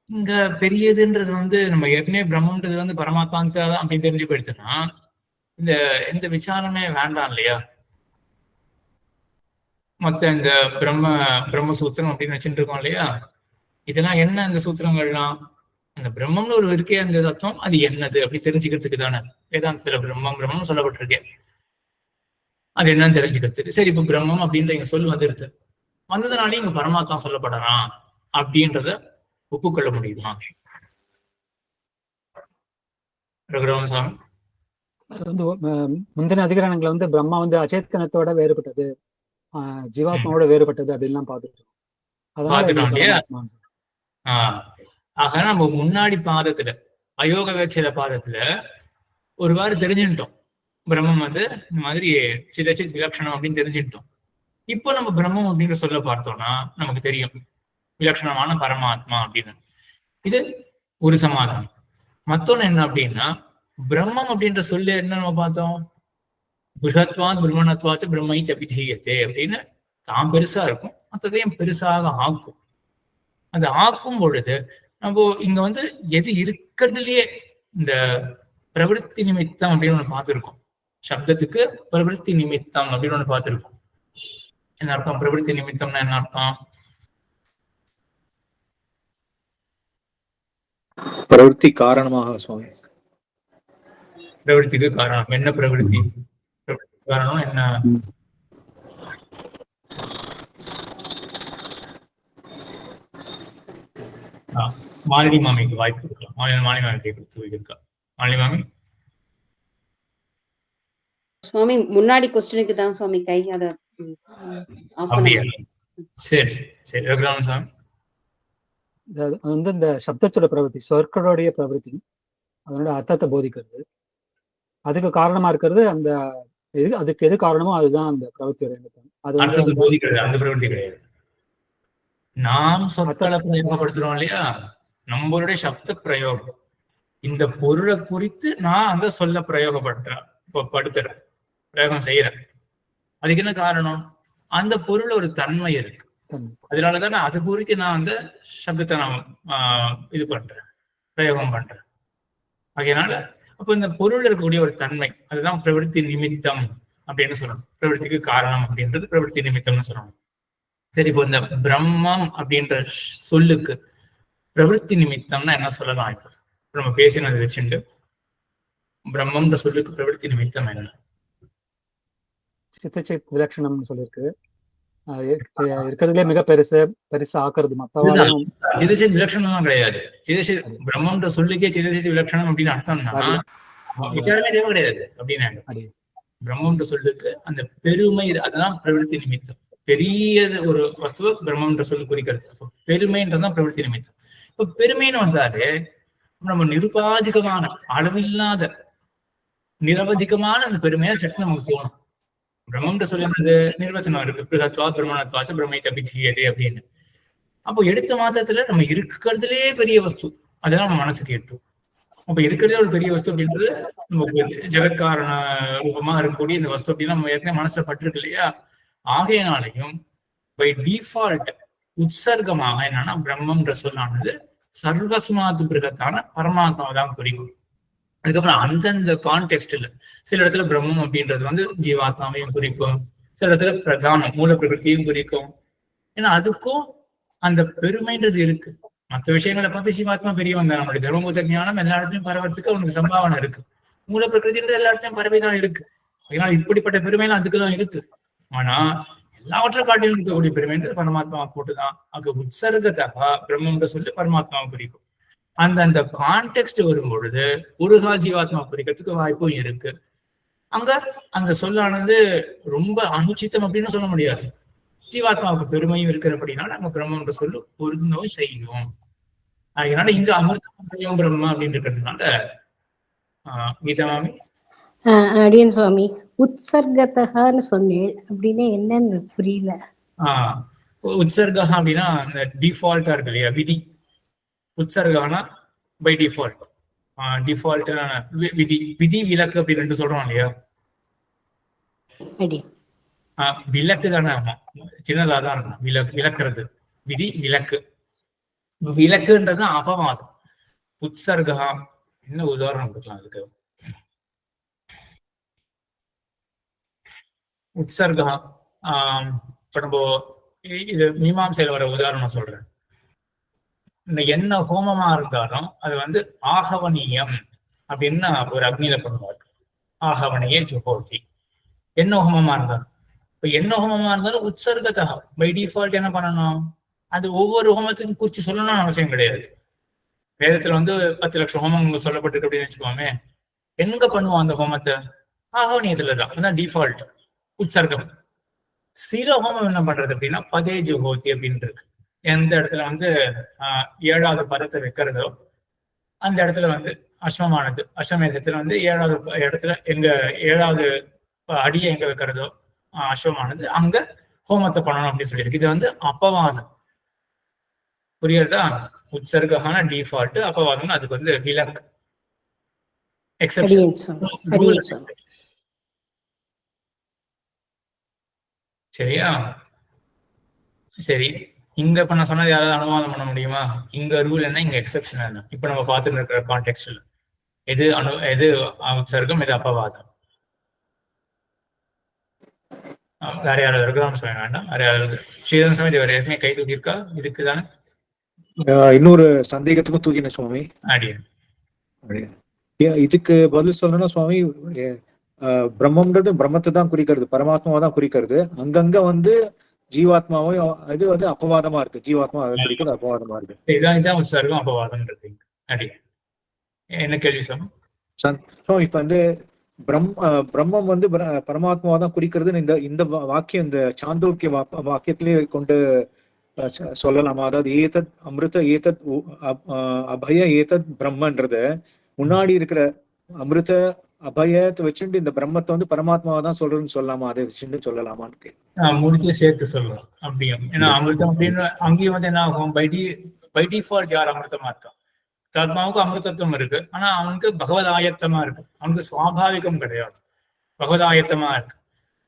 இங்க பெரியதுன்றது வந்து நம்ம ஏற்கனவே பிரம்மன்றது வந்து பரமாத்மாங்க தான் அப்படின்னு தெரிஞ்சு போயிடுச்சுன்னா இந்த விசாரமே வேண்டாம் இல்லையா? மத்த இந்த பிரம்மசூத்திரம் அப்படின்னு வச்சுட்டு இருக்கோம் இல்லையா, இதெல்லாம் என்ன இந்த சூத்திரங்கள்லாம்? அந்த பிரம்மம்னு ஒரு இருக்கே, அந்த தத்துவம் அது என்னது அப்படி தெரிஞ்சுக்கிறதுக்கு தானே வேதாந்தத்துல பிரம்மம் சொல்லப்பட்டிருக்கேன். அது என்னன்னு தெரிஞ்சுக்கிறதுக்கு. சரி, இப்ப பிரம்மம் அப்படின்ற இங்க சொல் வந்துருது, வந்ததுனாலே இங்க பரமாத்மா சொல்லப்படலாம் அப்படின்றத ஒப்புக்கொள்ள முடியுமா? ரகுராமசாமி. அது வந்து முந்தின அதிகரணங்களை வந்து பிரம்மா வந்து அச்சேதனத்தோட வேறுபட்டது, ஜீவாத்மாவோட வேறுபட்டது அப்படின்லாம் பார்த்துட்டோம். பார்த்துட்டோம் இல்லையா? ஆக நம்ம முன்னாடி பாதத்துல அயோக வேட்சையில பாதத்துல ஒருவாறு தெரிஞ்சுட்டோம், பிரம்மம் வந்து இந்த மாதிரி சிதச்சித் விலட்சணம் அப்படின்னு தெரிஞ்சுட்டோம். இப்போ நம்ம பிரம்மம் அப்படின்னு சொல்ல பார்த்தோம்னா நமக்கு தெரியும் விலட்சணமான பரமாத்மா அப்படின்னு. இது ஒரு சமாதானம். மத்தொன்னு என்ன அப்படின்னா, பிரம்மம் அப்படின்ற சொல்லு என்ன நம்ம பார்த்தோம், புருஷத்வாத் பிரம்மணத்வாச்சு பிரம்மை தபிதீயத்தே அப்படின்னு தான் பெருசா இருக்கும், மற்றதையும் பெருசாக ஆக்கும். அது ஆக்கும் பொழுது நம்ம இங்க வந்து எது இருக்கிறதுலயே இந்த பிரவருத்தி நிமித்தம் அப்படின்னு ஒண்ணு பார்த்துருக்கோம். சப்தத்துக்கு பிரவருத்தி நிமித்தம் அப்படின்னு ஒண்ணு பார்த்துருக்கோம். என்ன அர்த்தம் பிரவருத்தி நிமித்தம்னா? என்ன அர்த்தம்? பிரவருத்தி காரணமாக சுவாமி. பிரவருத்திக்கு காரணம் என்ன? பிரவருத்தி காரணம் என்ன? மாலினி மாமிக்கு வாய்ப்பு கொடுக்கலாம். மாலினி மாமிக்கு கொடுத்து இருக்கா? மாலினி மாமி. சுவாமி முன்னாடி கொஸ்டினுக்கு தான் சுவாமி கை அத அப்படியா? சரி சரி சரி. ரகுராமன் சாமி. வந்து இந்த சப்தத்தோட பிரவருத்தி, சொற்களுடைய பிரவருத்தி, அதனோட அர்த்தத்தை போதிக்கிறது. அதுக்கு காரணமா இருக்கிறது அந்த அதுக்கு எது காரணமோ அதுதான் அந்த பிரவருத்தியோட எண்ணம். அது அர்த்தத்தை போதிக்கிறது அந்த பிரவருத்தி கிடையாது. நாம் சொற்களை பிரயோகப்படுத்துறோம் இல்லையா, நம்மளுடைய சப்த பிரயோகம், இந்த பொருளை குறித்து நான் அந்த சொல்ல பிரயோகப்படுத்துறேன், பிரயோகம் செய்யறேன். அதுக்கு என்ன காரணம்? அந்த பொருள் ஒரு தன்மை இருக்கு, அதனாலதான் அது குறித்து நான் அந்த சப்தத்தை நான் இது பண்றேன், பிரயோகம் பண்றேன். அதனால அப்ப இந்த பொருள் இருக்கக்கூடிய ஒரு தன்மை, அதுதான் பிரவருத்தி நிமித்தம் அப்படின்னு சொல்லணும். பிரவருத்திக்கு காரணம் அப்படின்றது பிரவருத்தி நிமித்தம்னு சொல்லணும். சரி, இப்போ இந்த பிரம்மம் அப்படின்ற சொல்லுக்கு பிரவருத்தி நிமித்தம்னா என்ன சொல்லலாம்? இப்போ நம்ம பேசினது வச்சுட்டு பிரம்மம்ன்ற சொல்லுக்கு பிரவருத்தி நிமித்தம் என்ன? சித்தச்சித் விலட்சணம்னு சொல்லியிருக்கு. இருக்கிறதுலே மிக பெருசா ஆக்குறது. மத்தவாளும் சிதச்சித் விலட்சணம் கிடையாது. சிதச்சித் பிரம்மம்ன்ற சொல்லுக்கே சிதச்சித் விலட்சணம் அப்படின்னு அர்த்தம்னா விசாரமே தேவை கிடையாது அப்படின்னு. பிரம்மம்ன்ற சொல்லுக்கு அந்த பெருமை, அதுதான் பிரவருத்தி நிமித்தம். பெரிய ஒரு வஸ்துவ பிரம்மம்ன்ற சொல்லு குறிக்கிறது. பெருமைன்றதுதான் பிரவருத்தி நிமித்தம். இப்ப பெருமைன்னு வந்தாலே நம்ம நிருபாதிகமான, அளவில்லாத, நிரவதிகமான அந்த பெருமையா சட்டு நமக்கு தோணும். பிரம்மம்ன்ற சொல்லி என்னது? நிர்வச்சனம் இருக்கு, பிருகத்வா பிரம்மணத்வாச்ச பிரம்மை தபிதீயதே அப்படின்னு. அப்போ எடுத்த மாத்திரத்துல நம்ம இருக்கிறதுலே பெரிய வஸ்து, அதெல்லாம் நம்ம மனசுக்கு எட்டும். அப்ப இருக்கிறதே ஒரு பெரிய வஸ்து அப்படின்றது நமக்கு ஜெகத்காரண ரூபமா இருக்கக்கூடிய இந்த வஸ்து அப்படின்னா நம்ம ஏற்கனவே மனசுல பட்டிருக்கு இல்லையா? ஆகையினாலையும் பை டிஃபால்ட் உற்சர்க்கமாக என்னன்னா பிரம்மம்ன்ற சொல்லானது சர்வஸ்மாத் பிருகத்தான பரமாத்மாவை தான் குறிக்கும். அதுக்கப்புறம் அந்தந்த கான்டெக்ஸ்ட்ல சில இடத்துல பிரம்மம் அப்படின்றது வந்து ஜீவாத்மாவையும் குறிக்கும், சில இடத்துல பிரதானம் மூல பிரகிருத்தியும் குறிக்கும். ஏன்னா அதுக்கும் அந்த பெருமைன்றது இருக்கு. மற்ற விஷயங்களை பார்த்து ஜீவாத்மா பெரியவன் தான், நம்மளுடைய தர்மபூத ஞானம் எல்லா இடத்துலையும் பரவறதுக்கு அவனுக்கு சம்பாவனை இருக்கு. மூல பிரகிருதின்றது எல்லா இடத்துலையும் பறவைதான் இருக்கு. அதனால இப்படிப்பட்ட பெருமைலாம் அதுக்குதான் இருக்கு. ஆனா எல்லாவற்றை காட்டிலும் இருக்கக்கூடிய பெருமைன்றது பரமாத்மாவை போட்டுதான். அங்க உற்சர்கத்தகா பிரம்மம்ன்ற சொல்லி பரமாத்மாவை குறிக்கும். அந்த கான்டெக்ட் வரும் பொழுது ஒரு கால் ஜீவாத்மா குறிக்கிறதுக்கு வாய்ப்பும் இருக்கு. அங்க அந்த சொல்லானது ரொம்ப அனுச்சித்தம் அப்படின்னு சொல்ல முடியாது. ஜீவாத்மாவுக்கு பெருமையும் இருக்கிறபடினால அங்க பிரம்மம்ன்ற சொல்லு ஒரு நோய் செய்யும். அதனால இங்க அமிர்தம் பிரம்ம அப்படின்னு இருக்கிறதுனால கீதா மாமி. அடியன் சுவாமி, உற்சர்கத்தகான்னு சொன்னேன் அப்படின்னு என்னன்னு புரியல. உற்சர்கா அப்படின்னா அந்த டிஃபால்ட்டா இருக்கு இல்லையா, விதி. உற்சர்கானா பை டிஃபால்ட், டிஃபால்ட்டான விதி, விதி விலக்கு அப்படி ரெண்டு சொல்றோம் இல்லையா. விலக்கு தானே, ஆமா, சின்னதாதான் இருக்கும். விலக்குறது விதி, விலக்கு. விலக்குன்றது அபவாதம். உற்சர்கா என்ன உதாரணம் கொடுக்கலாம் அதுக்கு? உற்சர்கா இப்ப நம்ம இது மீமாம்சையில வர உதாரணம் சொல்றேன். இந்த என்ன ஹோமமா இருந்தாலும் அது வந்து ஆகவனியம் அப்படின்னு ஒரு அக்னியில பண்ணுவார். ஆகவனையே ஜுஹோதி. என்ன ஹோமமா இருந்தாலும், இப்ப என்ன ஹோமமா இருந்தாலும் உற்சர்கதா பை டிஃபால்ட் என்ன பண்ணணும், அது ஒவ்வொரு ஹோமத்துக்கும் குறிச்சு சொல்லணும்னு அவசியம் கிடையாது. வேதத்துல வந்து 10 லட்சம் ஹோமங்கள் சொல்லப்பட்டிருக்கு அப்படின்னு வச்சுக்கோமே, எங்க பண்ணுவோம் அந்த ஹோமத்தை? ஆகவனியத்துலதான், அதான் டிஃபால்ட் உற்சர்க்கம். சில ஹோமம் என்ன பண்றது அப்படின்னா பதே ஜுஹோதி அப்படின்றது. எந்த இடத்துல வந்து 7வது பதத்தை வைக்கிறதோ அந்த இடத்துல வந்து அஸ்வமானது, அஸ்வமேதத்துல வந்து 7வது இடத்துல எங்க 7வது அடியை எங்க வைக்கிறதோ அஸ்வமானது அங்க ஹோமத்தை பண்ணணும் அப்படின்னு சொல்லியிருக்கு. இது வந்து அப்பவாதம். புரியுறதா? உற்சர்கான டிஃபால்ட், அப்பவாதம் அதுக்கு வந்து விலக்கு, எக்ஸெப்ஷன். சரியா? சரி, இங்க இப்ப நான் சொன்னது யாராவது அனுமானம் பண்ண முடியுமா? இங்க ரூல் என்ன, இங்க எக்ஸெப்ஷன் என்ன? இப்ப நம்ம பார்த்துட்டு இருக்கிற கான்டெக்ட்ல எது எது உற்சர்க்கம், எது அப்பவாதம்? வேற யாராவது இருக்கலாம் சொல்ல வேண்டாம். வேற யாராவது? ஸ்ரீதரன் சுவாமி வேற ஏற்கனவே கை தூக்கியிருக்கா இதுக்குதானே? இன்னொரு சந்தேகத்துக்கும் தூக்கின சுவாமி. இதுக்கு பதில் சொல்லணும்னா சுவாமி, பிரம்மம்ன்றது பிரம்மத்தை தான் குறிக்கிறது, பரமாத்மாவை தான் குறிக்கிறது. அங்கங்க வந்து ஜீவாத்மாவும் இது வந்து அப்பவாதமா இருக்கு. ஜீவாத்மா அதை குறிக்கிறது அப்பவாதமா இருக்கு. இதான் உற்சர்க்கம் அப்பவாதம்ன்றது. என்ன கேள்வி சார்? இப்ப வந்து பிரம்மம் வந்து பரமாத்மாவை தான் குறிக்கிறது. இந்த வாக்கியம் இந்த சாந்தோக்கிய வாக்கியத்திலேயே கொண்டு சொல்லலாமா? அதாவது ஏதத் அமிர்த ஏதத் அபய ஏதத் பிரம்மன்றது முன்னாடி இருக்கிற அமிர்த அபயத்தை வச்சுட்டு இந்த பிரம்மத்தை வந்து பரமாத்மாவை தான் சொல்றதுன்னு சொல்லலாமா? அதை வச்சுட்டு சொல்லலாமான்னு முடிஞ்ச சேர்த்து சொல்லலாம் அப்படியும். ஏன்னா அமிர்தம் அப்படின்னு அங்கேயும் வந்து என்ன ஆகும், பை டிஃபால்ட் யார் அமிர்தமா இருக்கா? ஆத்மாவுக்கு அமிர்தத்துவம் இருக்கு, ஆனா அவனுக்கு பகவதாயத்தமா இருக்கு, அவனுக்கு சுவாபாவிகம் கிடையாது, பகவதாயத்தமா இருக்கு.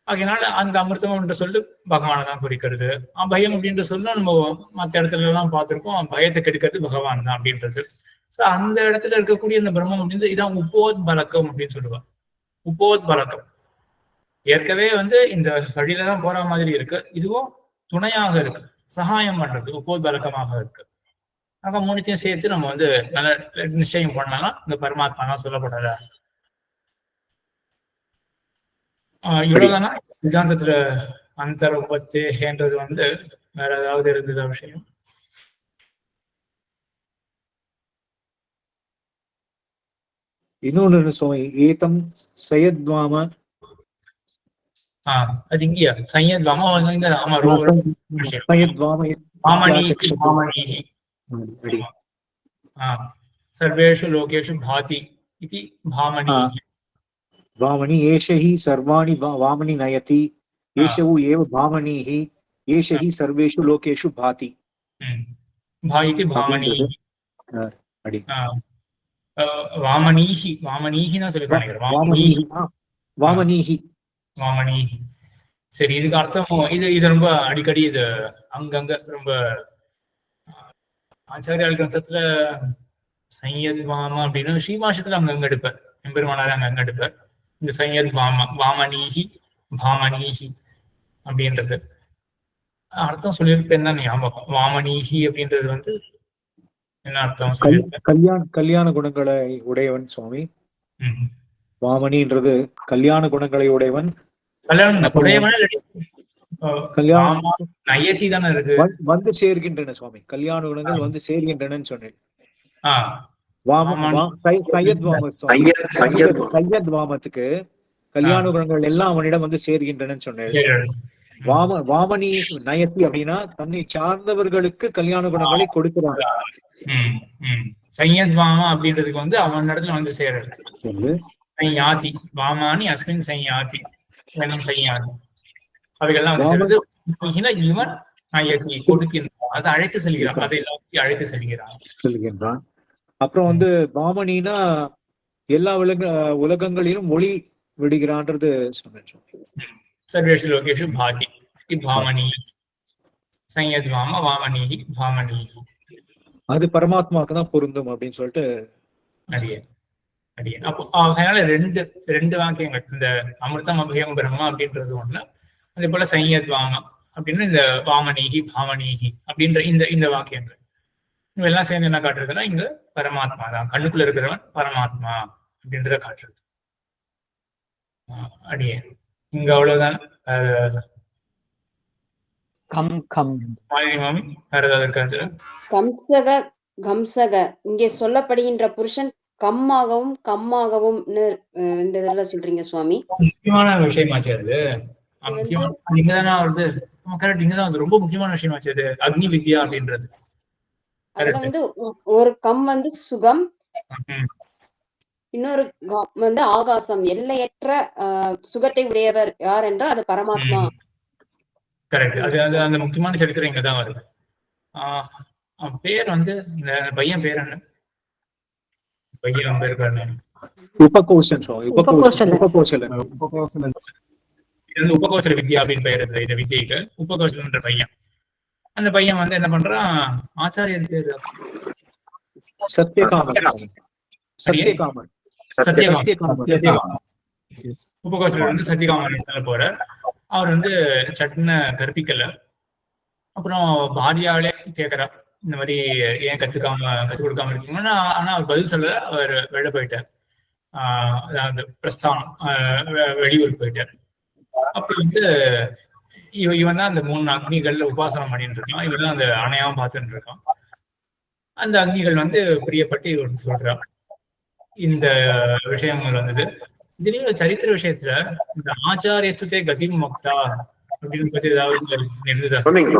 அதனால அந்த அமிர்தம் என்று சொல்லி பகவானை தான் குறிக்கிறது. பயம் அப்படின்ற சொல்ல நம்ம மற்ற இடத்துல எல்லாம் பார்த்திருக்கோம், பயத்தை கெடுக்கிறது பகவான் தான் அப்படின்றது. சோ அந்த இடத்துல இருக்கக்கூடிய இந்த பிரம்மம் அப்படின்னு இதான் உப்போத் பலக்கம் அப்படின்னு சொல்லுவாங்க. உப்போத் பலக்கம் ஏற்கனவே வந்து இந்த வழியில தான் போற மாதிரி இருக்கு, இதுவும் துணையாக இருக்கு, சகாயம் பண்றது உப்போத் பலக்கமாக இருக்கு. ஆக மூணுத்தையும் சேர்த்து நம்ம வந்து நல்ல நிச்சயம் பண்ணலாம், இந்த பரமாத்மா தான் சொல்லப்படாத. இவ்வளவுதானா சித்தாந்தத்துல அந்தரூபத்தேன்றது வந்து? வேற ஏதாவது இருந்ததா விஷயம்? இன்னொன்னு சுவாமி, ஏதம் சயத்வாம. அது இங்கயா சையத்வாமா? சர்வேஷு லோகேஷு பாதி இதி பாமணி. வாமணி ஏஷஹி சர்வாணி வாமணி நயதி ஏஷவு ஏவ பாமணிஹி ஏஷஹி சர்வேஷு லோகேஷு பாதி. பாயிதி பாமணிஹி. வாமணீஹி, வாமணீஹின்னு சொல்லிருக்காங்க. வாமணீஹி, வாமணீஹி. சரி, இதுக்கு அர்த்தம் இது ரொம்ப அடிக்கடி இது அங்கங்க ரொம்ப ஆச்சாரியால் கிரந்தத்துல சையத் வாமா அப்படின்னு ஸ்ரீபாஷத்துல அங்கங்க எடுப்பார், எம்பெருமானார் அங்கங்க எடுப்பார். இந்த சையத் வாமா வாமணீஹி பாமணீஹி அப்படின்றது அர்த்தம் சொல்லியிருப்பேன் தான் ஞாபகம். வாமணீஹி அப்படின்றது வந்து என்ன அர்த்தம் சொல்லியிருப்பேன்? கல்யாண குணங்களை உடையவன் சுவாமி. வாமணின்றது கல்யாண குணங்களை உடையவன். நயத்தி தானே இருக்கு, வந்து சேர்கின்றன சுவாமி. கல்யாண குணங்கள் வந்து சேர்கின்றன சொன்னேன். சையத்வாமத்துக்கு கல்யாண குணங்கள் எல்லாம் அவனிடம் வந்து சேர்கின்றன சொன்னேன். வாமணி நயத்தி அப்படின்னா தன்னை சார்ந்தவர்களுக்கு கல்யாண குணங்களை கொடுக்கிறாங்க. சையத்வாமா அப்படின்றதுக்கு வந்து அவன் இடத்துல வந்து சேர்றது. சையாதி வாமானி அஸ்மின் சையாதி வேணும் சையாதி அவைகள்லாம் வந்து சேர்ந்து இவன் நயத்தி கொடுக்கின்றான், அதை அழைத்து செல்கிறான், அதை எல்லாத்தையும் அழைத்து செல்கிறான். அப்புறம் வந்து வாமணினா எல்லா உலகங்களிலும் ஒளி விடுகிறான்றது சொன்னேன். சர்வேஷு லோகேஷு பாதி பாமணி சையத்வாமா வாமணிஹி பாமணிஹி. அது பரமாத்மாவுக்கு தான் பொருந்தும் அப்படின்னு சொல்லிட்டு அடியே. அப்போ அதனால ரெண்டு வாக்கியங்கள், இந்த அமிர்தம் அபயம் பிரம்மா அப்படின்றது ஒண்ணு, அதே போல சையத்வாமா அப்படின்னு இந்த வாமணிஹி பாமணிஹி அப்படின்ற இந்த வாக்கியங்கள் இவெல்லாம் சேர்ந்து என்ன காட்டுறதுன்னா இங்க பரமாத்மா தான், கண்ணுக்குள்ள இருக்கிறவன் பரமாத்மா அப்படின்றத காட்டுறது. அடியே இங்க அவ்வளவுதான். கம் கம் மாலினி மாமி வேற ஏதாவது இருக்காது? கம்சக கம்சக இங்கே சொல்லப்படுகின்ற புருஷன் கம்மாகவும் கம்மாகவும் இந்த இதுல சொல்றீங்க சுவாமி. முக்கியமான விஷயமாச்சு அது. இங்கதானே வருது. கரெக்ட், இங்கதான் அது ரொம்ப முக்கியமான விஷயமாச்சு அது, அக்னி வித்யா அப்படின்றது. அதுல வந்து ஒரு கம் வந்து சுகம், இன்னொரு கம் வந்து ஆகாசம். எல்லையற்ற சுகத்தை உடையவர் யார் என்றால் அது பரமாத்மா. கரெக்ட். அது அது அந்த முக்கியமான சரித்திரம் இங்கதான் வருது. பேர் வந்து இந்த பையன் பேர் என்ன? பையன் பேர் உபகோசல். உபகோசல வித்யா அப்படின்னு பெயர் இருந்தது இந்த வித்யைக்கு. உபகோசலன்ற பையன், அந்த பையன் வந்து என்ன பண்றான், ஆச்சாரியர் பேரு சத்யகாமன். உபகோசலர் வந்து சத்யகாமன் போற. அவர் வந்து சட்டுன்னு கற்பிக்கல. அப்புறம் பாரியாலே கேட்கிறா, இந்த மாதிரி ஏன் கத்துக் கொடுக்காம இருக்கீங்கன்னா, ஆனா அவர் பதில் சொல்ல, அவர் வெளில போயிட்டார். அதாவது பிரஸ்தானம், வெளியூருக்கு போயிட்டார். அப்படி வந்து இவன் தான் அந்த 3 அக்னிகள்ல உபாசனம் பண்ணிட்டு இருக்கான். இவன் தான் அந்த அணையாம பார்த்துட்டு இருக்கான். அந்த அக்னிகள் வந்து பிரியப்பட்டு இவருக்கு சொல்றான் இந்த விஷயங்கள் வந்தது. இதுலயும் சரித்திர விஷயத்துல இந்த ஆச்சாரியத்துவத்தை கதி முக்தா அப்படின்னு பத்தி ஏதாவது இருந்ததா? சொன்னீங்க.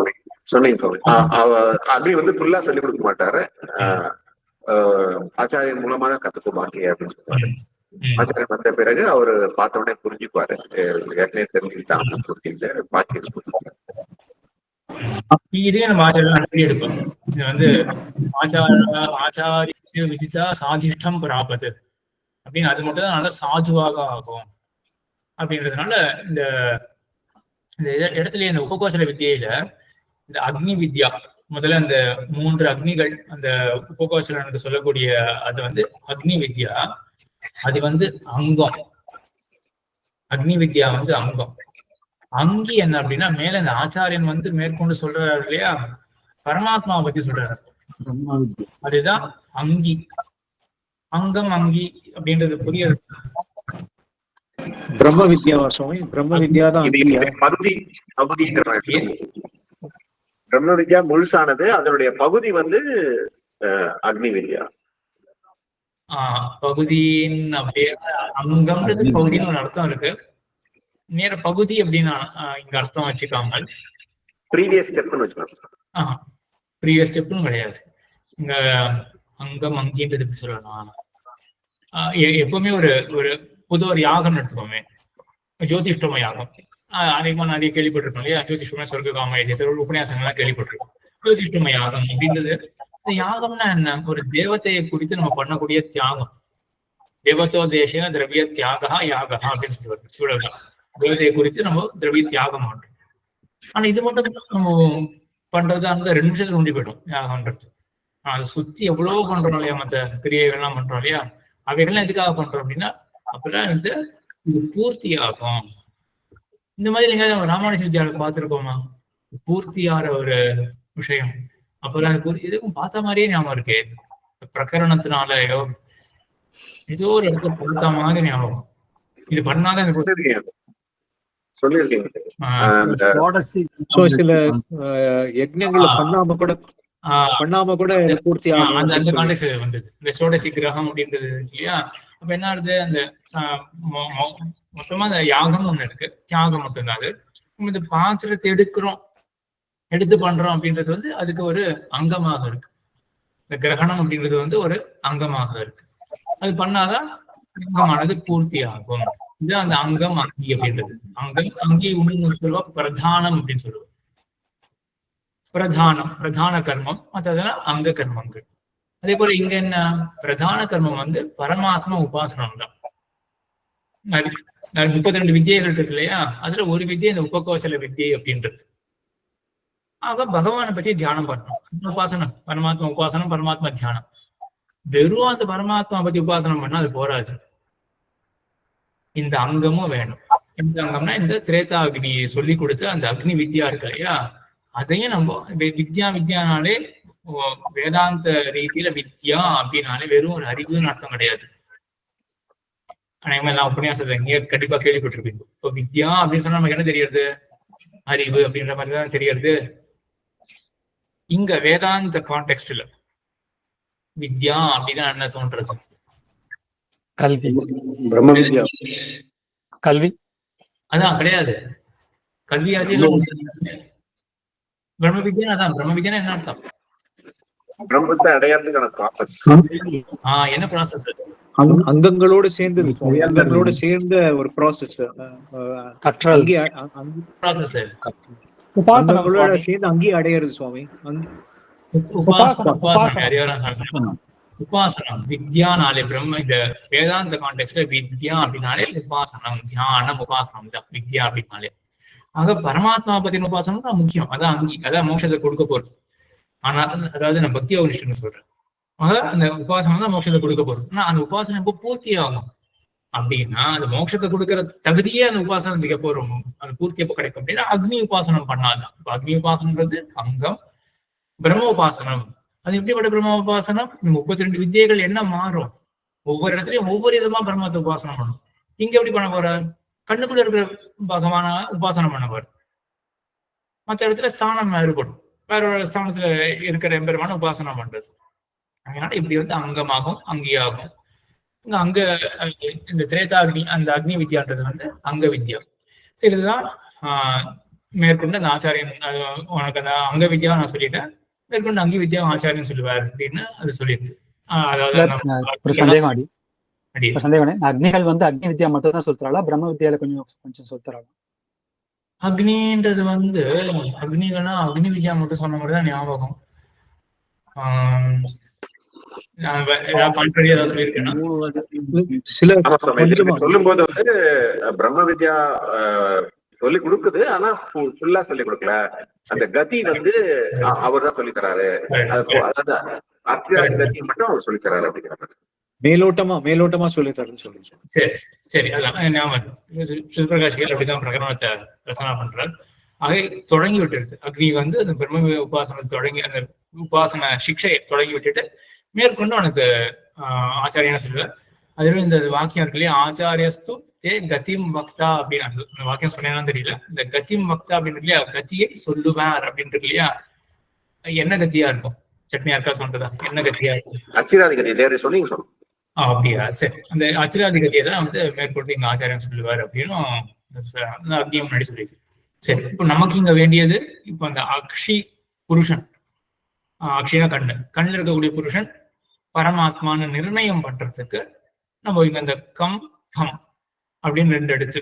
அக்னி வந்து ஃபுல்லா சொல்லிக் கொடுக்க மாட்டாரு, ஆச்சாரியன் மூலமா தான் கத்துக்குமாக்கே அப்படின்னு சொல்லுவாரு. ஆச்சாரியன் வந்த பிறகு அவரு பார்த்த உடனே புரிஞ்சுக்குவாரு, ஏற்கனவே தெரிஞ்சுக்கிட்டாங்க பாக்கியம். இதே நம்ம ஆச்சாரம் எடுப்போம். இது வந்து ஆச்சாரிய விதித்தா சாதிஷ்டம் பிராபத்து அப்படின்னு, அது மட்டும் தான் நல்லா சாதுவாக ஆகும் அப்படின்றதுனால இந்த இடத்துல இந்த உபகோசல வித்தியில இந்த அக்னி வித்யா, முதல்ல அந்த 3 அக்னிகள் அந்த உபகோசலனுக்கு சொல்லக்கூடிய அது வந்து அக்னி வித்யா. அது வந்து அங்கம். அக்னி வித்யா வந்து அங்கம். அங்கி என்ன அப்படின்னா, மேல இந்த ஆச்சாரியன் வந்து மேற்கொண்டு சொல்றாரு இல்லையா, பரமாத்மாவை பத்தி சொல்றாரு. அதுதான் அங்கி. அங்கம் அங்கி அப்படின்றது புரியுது. பிரம்ம வித்யாவா சுவாமி? பிரம்ம வித்யா தான் பிரம்ம வித்யா முழுசானது, அதனுடைய பகுதி வந்து அக்னி வித்யா. பகுதியின் அப்படியே அங்கம்ன்றது பகுதின்னு ஒரு அர்த்தம் இருக்கு. நேர பகுதி அப்படின்னா இங்க அர்த்தம் வச்சுக்காமல் ப்ரீவியஸ் ஸ்டெப்னு வச்சுக்கலாம். ப்ரீவியஸ் ஸ்டெப்னு கிடையாது. இங்க அங்கம் அங்கின்றது எப்படி சொல்லலாம், எப்பவுமே ஒரு பொது ஒரு யாகம் எடுத்துக்கோமே, ஜோதிஷ்டம யாகம் அதிகமா நிறைய கேள்விப்பட்டிருக்கோம் இல்லையா. ஜோதிஷ்டம சொர்க்க காம உபன்யாசங்கள்லாம் கேள்விப்பட்டிருக்கோம். ஜோதிஷ்டம யாகம் அப்படின்றது, இந்த யாகம்னா என்ன, ஒரு தேவதையை குறித்து நம்ம பண்ணக்கூடிய தியாகம். தேவதோதேச திரவிய தியாகா யாகா அப்படின்னு சொல்லுவாங்க. இவ்வளவுதான், தேவதையை குறித்து நம்ம திரவிய தியாகம் பண்றோம். ஆனா இது மட்டும் நம்ம பண்றது அந்த 2 நிமிஷத்துல உண்டி போயிடும் யாகம்ன்றது. அதை சுத்தி எவ்வளவு பண்றோம் இல்லையா, மற்ற கிரியைகள்லாம் பண்றோம் இல்லையா, அவைகள்லாம் எதுக்காக பண்றோம் அப்படின்னா அப்பதான் இது பூர்த்தி ஆகும். இந்த மாதிரி நீங்க ராமானுஜ வித்யாவில் பார்த்திருக்கோமா, பூர்த்தியார ஒரு விஷயம். அப்பதான் இதுக்கும் பார்த்த மாதிரியே ஞாபகம் இருக்கு, பிரகரணத்தினாலயோ ஏதோ ஒரு இடத்துல பார்த்த மாதிரி ஞாபகம். இது பண்ணாதான் சொல்லிருக்கீங்க. சில யஜ்ஞங்களை பண்ணாம கூட பூர்த்தி அந்த கான்டெக்ட் வந்தது. இந்த சோடசி கிரகம் அப்படின்றது இல்லையா. அப்ப என்ன ஆகுது, அந்த மொத்தமா அந்த யாகம் ஒண்ணு இருக்கு, தியாகம் மட்டும்தான். அது நம்ம இந்த பாத்திரத்தை எடுத்து பண்றோம் அப்படின்றது வந்து அதுக்கு ஒரு அங்கமாக இருக்கு. இந்த கிரகணம் அப்படின்றது வந்து ஒரு அங்கமாக இருக்கு. அது பண்ணாதான் அங்கமானது பூர்த்தி ஆகும். இது அந்த அங்கம் அங்கி அப்படின்றது. அங்கம் அங்கி ஒண்ணு சொல்லுவா, பிரதானம் அப்படின்னு சொல்லுவோம். பிரதான கர்மம், மற்றதெல்லாம் அங்க கர்மங்கள். அதே போல இங்க என்ன, பிரதான கர்மம் வந்து பரமாத்மா உபாசனம் தான். 32 வித்தியைகள் இருக்கு இல்லையா, அதுல ஒரு வித்தியை இந்த உபகோசல வித்தியை அப்படின்றது. ஆக பகவானை பற்றி தியானம் பண்ணணும். உபாசனம், பரமாத்மா உபாசனம், பரமாத்மா தியானம். வெறும் அந்த பரமாத்மா பத்தி உபாசனம் பண்ணா அது போராது, இந்த அங்கமும் வேணும். இந்த அங்கம்னா இந்த திரேதா அக்னியை சொல்லி கொடுத்து அந்த அக்னி வித்யா இருக்கு இல்லையா, அதையும் நம்ம வித்யானாலே வேதாந்த ரீதியில வித்யா அப்படின்னாலே வெறும் ஒரு அறிவுன்னு அர்த்தம் கிடையாது. எல்லாம் உபன்யாசத்தை நீங்க கண்டிப்பா கேள்விப்பட்டிருப்பீங்க. இப்போ வித்யா அப்படின்னு சொன்னா நமக்கு என்ன தெரியறது? அறிவு அப்படின்ற மாதிரி தான் தெரியறது. இங்க வேதாந்த கான்டெக்ஸ்ட்ல வித்யா அப்படின்னா என்ன தோன்றது? கல்வி. பிரம்ம வித்யா. கல்வி அதான் கிடையாது. கல்வி அறிவு பிரம்ம வித்யா. அதான் பிரம்ம வித்யா என்ன அர்த்தம்? பிரம்மத்தை அடையறதுக்கான ப்ராசஸ். என்ன ப்ராசஸ்? அங்கங்களோட சேர்ந்து அங்கங்களோட சேர்ந்த ஒரு ப்ராசஸ். கற்றல் ப்ராசஸ். அங்கங்களோட சேர்ந்து அங்கேயே அடையிறது சுவாமி. உபாசனம் வித்யானாலே பிரம்ம இந்த வேதாந்த கான்டெக்ட்ல வித்யா அப்படின்னாலே உபாசனம், தியானம், உபாசனம் தான் வித்யா அப்படின்னாலே. ஆக பரமாத்மா பத்தின உபாசனம் தான் முக்கியம். அதான் மோட்சத்தை கொடுக்க போறது. ஆனா அதாவது நான் பக்தி அவனிஷ்டன்னு சொல்றேன். ஆக அந்த உபாசனம் தான் மோட்சத்தை கொடுக்க போறது. ஆனா அந்த உபாசனம் எப்போ பூர்த்தி ஆகும் அப்படின்னா அந்த மோட்சத்தை கொடுக்கற தகுதியே அந்த உபாசனத்துக்கு எப்போ வரும், அது பூர்த்தி எப்போ கிடைக்கும் அப்படின்னா அக்னி உபாசனம் பண்ணாதான். இப்போ அக்னி உபாசனம்ன்றது அங்கம். பிரம்ம உபாசனம் அது எப்படிப்பட்ட பிரம்ம உபாசனம்? 32 வித்தியைகள் என்ன மாறும்? ஒவ்வொரு இடத்துலயும் ஒவ்வொரு விதமா பிரம்மத்தை உபாசனம் பண்ணும். இங்க எப்படி பண்ண போற? கண்ணுக்குள்ள இருக்கிற பகவான உபாசனம் பண்ணவர். மற்ற இடத்துல ஸ்தானம் வேறுபடும். வேற ஒரு ஸ்தானத்துல இருக்கிற எம்பெருமான உபாசனம் பண்றது. அதனால இப்படி அங்கமாகும், அங்கியாகும். அங்க இந்த திரேதாக்னி அந்த அக்னி வித்யான்றது அங்க வித்யா. சரி, இதுதான் மேற்கொண்டு அந்த ஆச்சாரியன் உனக்கு அந்த அங்க வித்யா நான் சொல்லிட்டேன், மேற்கொண்டு அங்கி வித்யா ஆச்சாரியன் சொல்லுவார் அப்படின்னு அது சொல்லிடுது. ஒரு சந்தேகம் அக்னிகள் அக்னி வித்யா மட்டும் தான் சொல்றாளா, பிரம்ம வித்யால கொஞ்சம் சொல்றாளா? அக்னின்றது அக்னிகள்னா அக்னி வித்யா மட்டும் சொன்ன மாதிரிதான் ஞாபகம். சொல்லும் போது பிரம்ம வித்யா சொல்லி கொடுக்குது, ஆனா ஃபுல்லா சொல்லி கொடுக்கல. அந்த கதி அவர் தான் சொல்லி தராரு. கதி மட்டும் அவர் சொல்லி தராரு அப்படிங்கிற மாதிரி மேலோட்டமா சொல்லி தரேன்னு சொல்லிச்சு. சரி சரி, அதான் சிவபிரகாஷ்கள் அப்படிதான் பிரகரணத்தை ரச்சனா பண்றாரு. ஆக தொடங்கி விட்டுருது அக்னி அந்த பிரம்ம உபாசனத்தை தொடங்கி அந்த உபாசன சிக்ஷையை தொடங்கி விட்டுட்டு மேற்கொண்டு உனக்கு ஆச்சாரியன்னு சொல்லுவார். அதுவே இந்த வாக்கியம் இருக்கு இல்லையா, ஆச்சாரியஸ்து ஏ கதிம் பக்தா அப்படின்னு அந்த வாக்கியம் சொன்னேன்னு தெரியல. இந்த கதிம் பக்தா அப்படின்னு இல்லையா, கத்தியை சொல்லுவார் அப்படின்னு இருக்கு இல்லையா, என்ன கத்தியா இருக்கும்? சட்னியா இருக்கா தோன்றதா? என்ன கத்தியா இருக்கும்? அச்சிராதி கத்தி சொன்னீங்க. அப்படியா? சரி, அந்த அச்சிராதி கத்தியை தான் மேற்கொண்டு இங்க ஆச்சாரியன் சொல்லுவார் அப்படின்னு அக்னியம் முன்னாடி சொல்லிடுச்சு. சரி, இப்போ நமக்கு இங்க வேண்டியது இப்போ அந்த அக்ஷி புருஷன், அக்ஷினா கண்ணில் இருக்கக்கூடிய புருஷன் பரமாத்மான்னு நிர்ணயம் பண்றதுக்கு நம்ம இங்க அந்த கம் கம் அப்படின்னு 2 எடுத்து,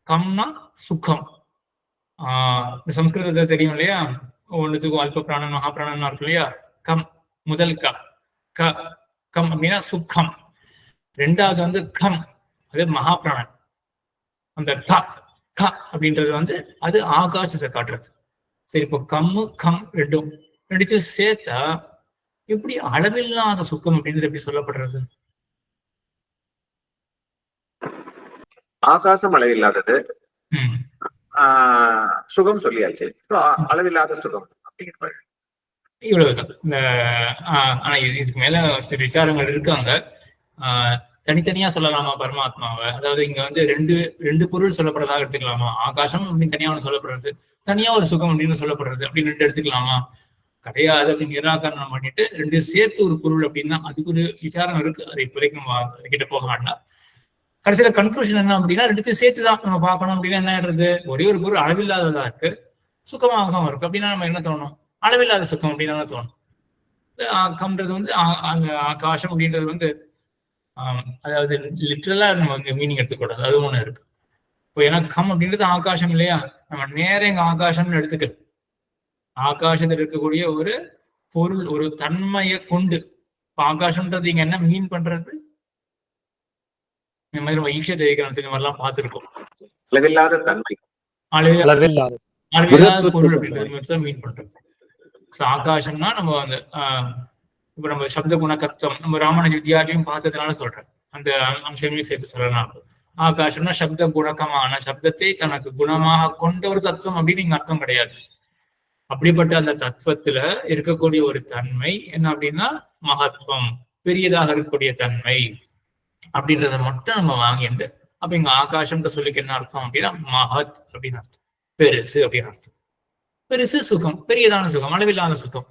கம்னா சுகம். இந்த சம்ஸ்கிருதத்தை தெரியும் இல்லையா, ஒன்றுத்துக்கும் அல்ப பிராணன் மகா பிராணன் இருக்கு இல்லையா. கம் முதல் கம் அப்படின்னா சுகம். 2வது கம், அது மகா பிராணன். அந்த க அப்படின்றது அது ஆகாசத்தை காட்டுறது. சரி, இப்போ கம்மு கம் ரெண்டு சேர்த்தா எப்படி அளவில்லாத சுக்கம் அப்படின்றது எப்படி சொல்லப்படுறது? ஆகாசம் அளவில்லாதது, சுகம் சொல்லியாச்சு, அளவில்லாத சுகம் அப்படிங்கிற இவ்வளவுதான். ஆனா இதுக்கு மேல சில விசாரங்கள் இருக்காங்க. தனித்தனியா சொல்லலாமா பரமாத்மாவை? அதாவது இங்க ரெண்டு பொருள் சொல்லப்படுறதாக எடுத்துக்கலாமா? ஆகாசம் அப்படின்னு தனியா ஒண்ணு சொல்லப்படுறது, தனியா ஒரு சுகம் அப்படின்னு சொல்லப்படுறது அப்படின்னு 2 எடுத்துக்கலாமா? கிடையாது அப்படின்னு நிராகரணம் பண்ணிட்டு 2 சேர்த்து ஒரு பொருள் அப்படின்னா அதுக்கு ஒரு விசாரம் இருக்கு. அதை இப்போதைக்கு நம்ம அதுகிட்ட போக வேண்டாம். கடைசியில கன்க்ளூஷன் என்ன அப்படின்னா 2 சேர்த்துதான் நம்ம பார்க்கணும். அப்படின்னா என்ன ஆயிடுறது? ஒரே ஒரு பொருள் அளவில்லாததா இருக்கு, சுகமாகவும் இருக்கு அப்படின்னா நம்ம என்ன தோணும்? அளவில்லாத சுகம் அப்படின்னு தோணும். கம்ன்றது அந்த ஆகாசம் அப்படின்றது அதாவது லிட்டரலா நம்ம மீனிங் எடுத்துக்கூடாது. அது ஒண்ணு இருக்கு. இப்போ ஏன்னா கம் அப்படின்றது ஆகாசம் இல்லையா, நம்ம நேரம் எங்க ஆகாசம்னு எடுத்துக்கல. ஆகாசத்தில் இருக்கக்கூடிய ஒரு பொருள், ஒரு தன்மையை கொண்டு ஆகாசம்ன்றது இங்க என்ன மீன் பண்றது? இந்த மாதிரி நம்ம ஈஷ தெரிவிக்கிறோம், இந்த மாதிரிலாம் பார்த்துருக்கோம். அளவில்லாத தன்மை, அளவில்லாத பொருள் அப்படின்றது மீன் பண்றது. ஆகாசம்னா நம்ம இப்ப நம்ம சப்த குணகத்துவம் நம்ம ராமானுஜ வித்யாலையும் பார்த்ததுனால சொல்றேன், அந்த அம்சங்களையும் சேர்த்து சொல்லலாம். ஆகாசம்னா சப்த குணக்கமான சப்தத்தை தனக்கு குணமாக கொண்ட ஒரு தத்துவம் அப்படின்னு இங்க அர்த்தம் கிடையாது. அப்படிப்பட்ட அந்த தத்துவத்துல இருக்கக்கூடிய ஒரு தன்மை என்ன அப்படின்னா மகத்துவம், பெரியதாக இருக்கக்கூடிய தன்மை அப்படின்றத மட்டும் நம்ம வாங்கிட்டு, அப்ப இங்க ஆகாசம்ன்ற சொல்லிக்கு என்ன அர்த்தம் அப்படின்னா மகத் அப்படின்னு அர்த்தம், பெருசு அப்படின்னு அர்த்தம். பெருசு சுகம், பெரியதான சுகம், அளவில்லாத சுகம்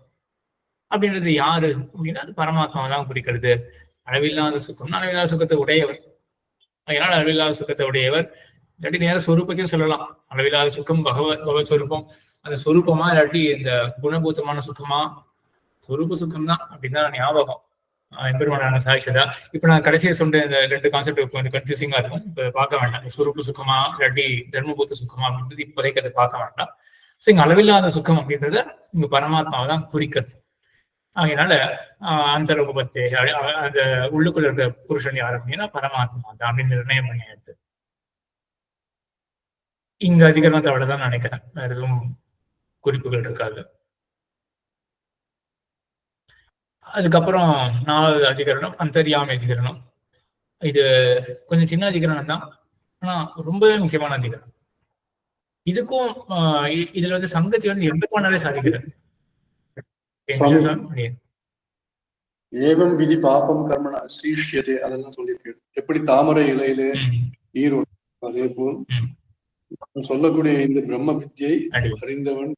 அப்படின்றது யாரு அப்படின்னா அது பரமாத்மாவை தான் குறிக்கிறது. அளவில்லாத சுகம், அளவில்லாத சுகத்தை உடையவர். அதனால அளவில்லாத சுகத்தை உடையவர், இல்லாட்டி நேரம் சொரூபத்தையும் சொல்லலாம். அளவில்லாத சுகம் பகவத் சொரூபம். அந்த சொரூபமா இல்லாட்டி இந்த குணபூத்தமான சுகமா, சொரூப சுகம் தான் அப்படின்னு தான் ஞாபகம் எம்பெருமானான சாதிச்சதா. இப்ப நான் கடைசியா சொன்ன இந்த 2 கான்செப்ட் கொஞ்சம் கன்ஃபியூசிங்கா இருக்கும். இப்ப பார்க்க வேண்டாம், சொரூப சுகமா இல்லாட்டி தர்மபூத்த சுகமா அப்படின்றது இப்போதைக்கு அதை பார்க்க வேண்டாம். ஸோ இங்க அளவில்லாத சுகம் அப்படின்றத இங்க பரமாத்மாவை தான் குறிக்கிறது. அதனால அந்த ரூபத்தை அந்த உள்ளுக்குள்ள இருக்க புருஷன் யார் அப்படின்னா பரமாத்மா தான் அப்படின்னு நிர்ணயம் பண்ணியாச்சு. இங்க அதிகரணத்தை அவ்வளவுதான் நினைக்கிறேன், வேற எதுவும் குறிப்புகள் இருக்காது. அதுக்கப்புறம் 4வது அதிகரணம் அந்தர்யாமி அதிகரணம். இது கொஞ்சம் சின்ன அதிகரணம் தான், ஆனா ரொம்பவே முக்கியமான அதிகரணம். இதுக்கும் இதுல வந்து சங்கத்தி வந்து எம்பெருமானாலே சாதிக்கிறார். ஏவம் விதி பாபம் கர்மண ஸ்ரீஷ்யதே அதெல்லாம் சொல்லியிருக்கு. எப்படி தாமரை இலையிலே நீர் அதே போல் சொல்லக்கூடிய இந்த பிரம்ம வித்தியை அறிந்தவன்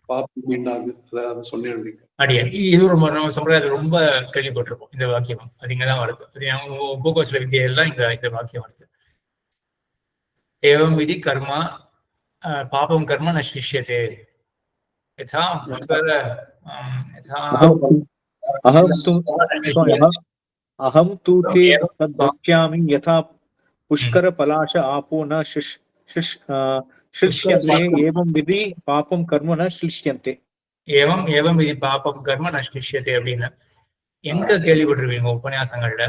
பாப்பம் மீண்டாது அதை சொன்னேன். அடியா இது ரொம்ப சொல்றது ரொம்ப கேள்விப்பட்டிருப்போம் இந்த வாக்கியம். அது இங்கதான் வருது. அது உபகோசல வித்தியெல்லாம் இந்த வாக்கியம் வருது. ஏவம் விதி கர்மா பாபம் கர்ம ந சிஷ்யதே யதா அஹம் தூ தே தத்வாக்யாமி யதா புஷ்கர பலாஷ ஆபோ ந சிஷ்யந்தே ஏவம் விதி பாபம் கர்ம ந சிஷ்யந்தே. ஏவம் விதி பாபம் கர்ம ந சிஷ்யதே அப்படின்னு எங்க கேள்விப்பட்டிருப்பீங்க உபன்யாசங்கள்ல?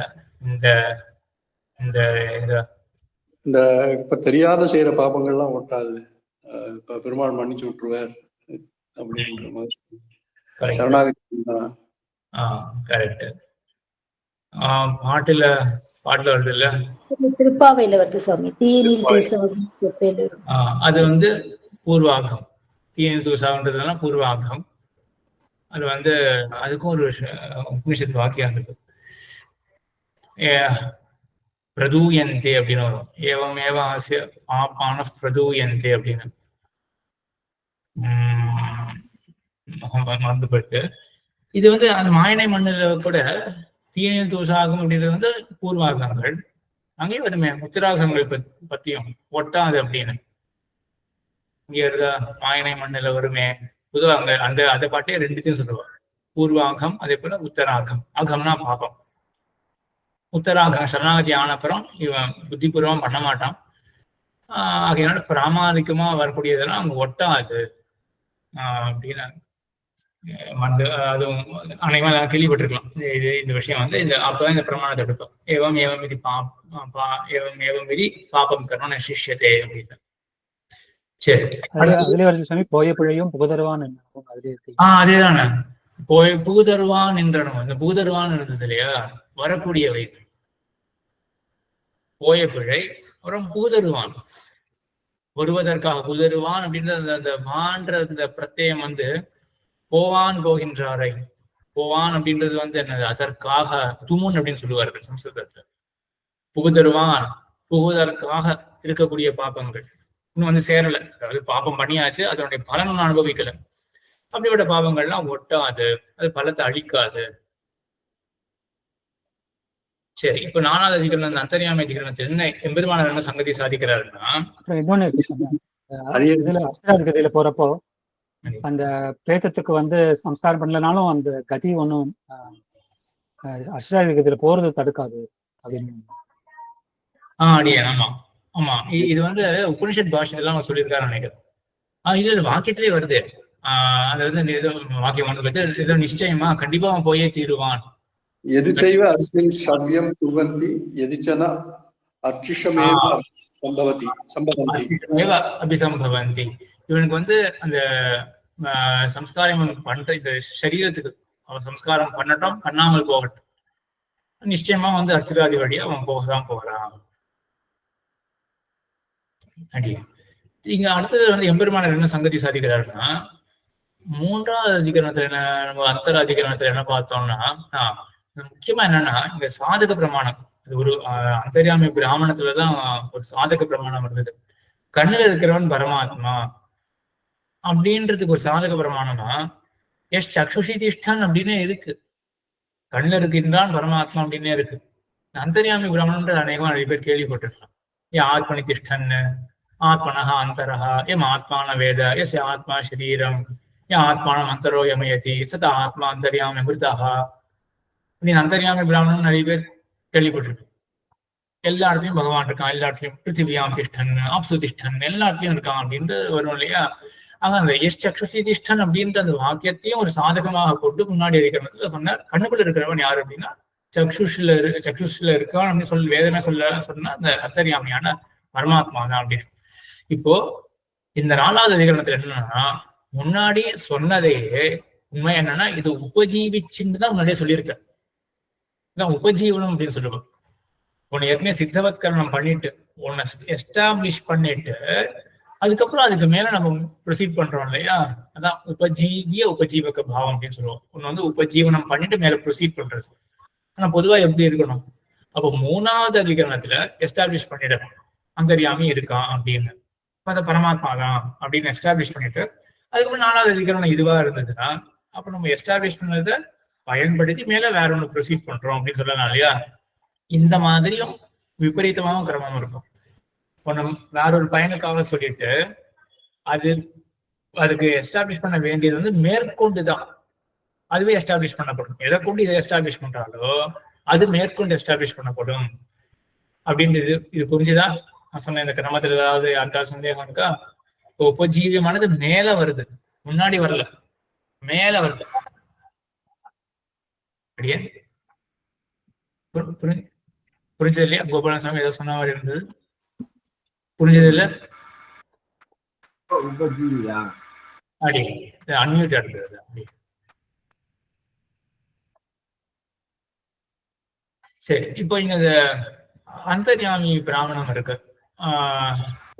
இந்த இப்ப தெரியாத செய்யற பாபங்கள்லாம் ஒட்டாது, இப்ப பெருமாள் மன்னிச்சு விட்டுருவார் அப்படின்ற மாதிரி சரணாகதி. கரெக்ட். பாட்டுல வருது இல்ல, திருப்பாவையில வருது சுவாமி, தீனில் தூசவகம் செப்பேல். அது வந்து பூர்வாகம். தீனில் தூசாகன்றதுனா பூர்வாகம். அது வந்து அதுக்கும் ஒரு உபனிஷத்து வாக்கியம் இருக்கு. பிரதூயந்தே அப்படின்னு வரும். ஏவம் ஏவ ஆசிய பாப்பான பிரதூயந்தே அப்படின்னு மறந்து போயிட்டு. இது வந்து அந்த மாயனை மண்ணில கூட தீனில் தூசாகும் அப்படின்றது வந்து பூர்வாகங்கள். அங்கேயும் வருமே உத்திராகங்கள் பத்தியும் ஒட்டாது அப்படின்னு இங்க இருக்கா மாயனை மண்ணில வருமே. பொதுவாக அந்த பாட்டையே 2த்தையும் சொல்லுவாங்க, பூர்வாகம் அதே போல உத்தராகம். அகம்னா பாபம். உத்தராகம் சரணாகதி ஆனப்புறம் இவன் புத்திபூர்வம் பண்ண மாட்டான். அதனால பிராமாணிக்கமா வரக்கூடியதெல்லாம் அங்க ஒட்டாது அப்படின்னு வந்து அதுவும் அனைவரும் கேள்விப்பட்டிருக்கலாம். இந்த விஷயம் வந்து அப்பதான் இந்த பிரமாணத்தை எடுப்போம். ஏவம் விதி ஏவம் விதி பாபம் கர்ம சிஷ்யதே அப்படின்னு. சரி, போய பிழையும் புகுதருவான். அதேதானே புகுதருவான் என்றனும். இந்த புகுதருவான் இருந்தது இல்லையா, வரக்கூடியவை போய பிழை, அப்புறம் புகுதருவான் வருவதற்காக. புகுதருவான் அப்படின்ற அந்த மான்ற அந்த பிரத்யம் வந்து போவான் போகின்றாரை. போவான் அப்படின்றது வந்து என்னது, அதற்காக துமுன் அப்படின்னு சொல்லுவார்கள் சம்ஸ்கிருதத்துல. புகுதருவான் புகுவதற்காக இருக்கக்கூடிய பாப்பங்கள் இன்னும் வந்து சேரல. அதாவது பாப்பம் பண்ணியாச்சு, அதனுடைய பலனும் அனுபவிக்கல. அப்படிப்பட்ட பாவங்கள்லாம் ஒட்டாது, அது பலத்தை அழிக்காது. சரி, இப்ப 4வது அதிகரணம் அந்த அந்தர்யாமி அதிகரணத்தில் என்ன எம்பெருமானார் என்ன சங்கதி சாதிக்கிறாருன்னா, அஷ்டாதிகதியில போறப்போ அந்த பிரேதத்துக்கு வந்து சம்ஸ்காரம் பண்ணலனாலும் அந்த கதி ஒன்றும் அஷ்டாதிகதியில போறது தடுக்காது அப்படின்னு. ஆமா ஆமா, இது வந்து உபனிஷத் பாஷையெல்லாம் சொல்லியிருக்காரு நினைக்கிறேன். இது வாக்கியத்திலே வருது. அது வந்து ஏதோ வாக்கியம் வந்து ஏதோ நிச்சயமா கண்டிப்பா அவன் போயே தீருவான். எதிச்சைவ அஸ்மின் ஷவ்யம் குர்வந்தி எதிச்சன அர்ச்சிஷமேவ அபிசம்பவந்தி. இவனுக்கு வந்து அந்த சம்ஸ்காரம் பண்ற இந்த சரீரத்துக்கு அவன் சம்ஸ்காரம் பண்ணட்டும் பண்ணாமல் போகட்டும், நிச்சயமா வந்து அர்ச்சிராதி வழியா அவன் போகதான் போகிறான். இங்க அடுத்தது வந்து எம்பெருமானார் என்ன சங்கதி சாதிக்கிறாருன்னா, மூன்றாவது அதிகரணத்துல என்ன, நம்ம அந்தர அதிகரணத்துல என்ன பார்த்தோம்னா, முக்கியமா என்னன்னா இங்க சாதக பிரமாணம், இது ஒரு அந்தர்யாமி பிராமணத்துலதான் ஒரு சாதக பிரமாணம் இருந்தது. கண்ணுல இருக்கிறவன் பரமாத்மா அப்படின்றதுக்கு ஒரு சாதக பிரமாணமா எஸ் சக்ஷுஷி திஷ்டன் அப்படின்னு இருக்கு. கண்ணுல இருக்கின்றான் பரமாத்மா அப்படின்னே இருக்கு. அந்தர்யாமி பிராமணம்ன்ற அநேகமா நிறைய பேர் கேள்விப்பட்டிருக்கலாம். ஏன் ஆத்மனி திஷ்டன்னு, ஆத்மனஹா அந்தரஹா, எம் ஆத்மான வேத, எஸ் ஆத்மா சரீரம், ஏன் ஆத்மானம் அந்தரோ யமயதி, சத ஆத்மா அந்தர்யாமி அமிர்தஹா. நீ அந்தர்யாமி பிராமணம் நிறைய பேர் கேள்விப்பட்டிருக்கு. எல்லா இடத்துலயும் பகவான் இருக்கான், எல்லா இடத்துலயும் பிருத்திவியாம் திஷ்டன், ஆப்சு திஷ்டன், எல்லா இடத்துலயும் இருக்கான் அப்படின்ட்டு வரும் இல்லையா. அதான் அந்த எஸ் சக்ஷுஷி திஷ்டன் அப்படின்ற அந்த வாக்கியத்தையும் ஒரு சாதகமாக கொண்டு முன்னாடி இருக்கிற சொன்னார். கண்ணுக்குள்ள இருக்கிறவன் யாரு அப்படின்னா சக்ஷுஷ்ல இருக்கான் அப்படின்னு சொல்லி வேதமே சொன்னா அந்த அந்தர்யாமியான பரமாத்மா தான் அப்படின்னு. இப்போ இந்த 4வது அதிகரணத்துல என்னன்னா, முன்னாடி சொன்னதையே உண்மை என்னன்னா இது உபஜீவிச்சுன்னு தான் முன்னாடியே சொல்லியிருக்கேன். இதான் உபஜீவனம் அப்படின்னு சொல்லுவோம். உன்னை ஏற்கனவே சித்தவத்கரணம் பண்ணிட்டு உன்னை எஸ்டாப்ளிஷ் பண்ணிட்டு அதுக்கப்புறம் அதுக்கு மேல நம்ம ப்ரொசீட் பண்றோம் இல்லையா, அதான் உபஜீவிய உபஜீவக பாவம் அப்படின்னு சொல்லுவோம். ஒன்னு வந்து உபஜீவனம் பண்ணிட்டு மேல ப்ரொசீட் பண்றது. ஆனா பொதுவா எப்படி இருக்கணும், அப்போ 3வது அதிகரணத்துல எஸ்டாப்ளிஷ் பண்ணிடணும் அந்தர்யாமி இருக்கான் அப்படின்னு, அதை பரமாத்மா தான் அப்படின்னு எஸ்டாப்ளிஷ் பண்ணிட்டு அதுக்கப்புறம் 4வது அதிகரணம் இதுவா இருந்ததுன்னா அப்ப நம்ம எஸ்டாப்ளிஷ் பண்ணதை பயன்படுத்தி மேல வேற ஒண்ணு ப்ரொசீட் பண்றோம் அப்படின்னு சொல்லலாம் இல்லையா. இந்த மாதிரியும் விபரீதமாகவும் கிரமம் இருக்கும். இப்போ நம்ம வேற ஒரு பயனுக்காக சொல்லிட்டு அதுக்கு எஸ்டாப்ளிஷ் பண்ண வேண்டியது வந்து மேற்கொண்டுதான் அதுவே எஸ்டாப்ளிஷ் பண்ணப்படும். எதை கொண்டு இதை எஸ்டாப்ளிஷ் பண்றாலோ அது மேற்கொண்டு எஸ்டாப்ளிஷ் பண்ணப்படும் அப்படின்றது. இது புரிஞ்சுதான் நான் சொன்ன இந்த கிரமத்துல ஏதாவது யாருக்கா சந்தேகம் இருக்கா? இப்போ ஜீவியமானது மேல வருது, முன்னாடி வரல, மேல வருது. அப்படியே புரிஞ்சது இல்லையா? கோபாலசாமி ஏதோ சொன்ன மாதிரி இருந்தது, புரிஞ்சது இல்ல? அப்படி அன்மியூட் எடுக்கிறது. அப்படி சரி. இப்போ இங்க அந்தர்யாமி பிராமணம் இருக்கு.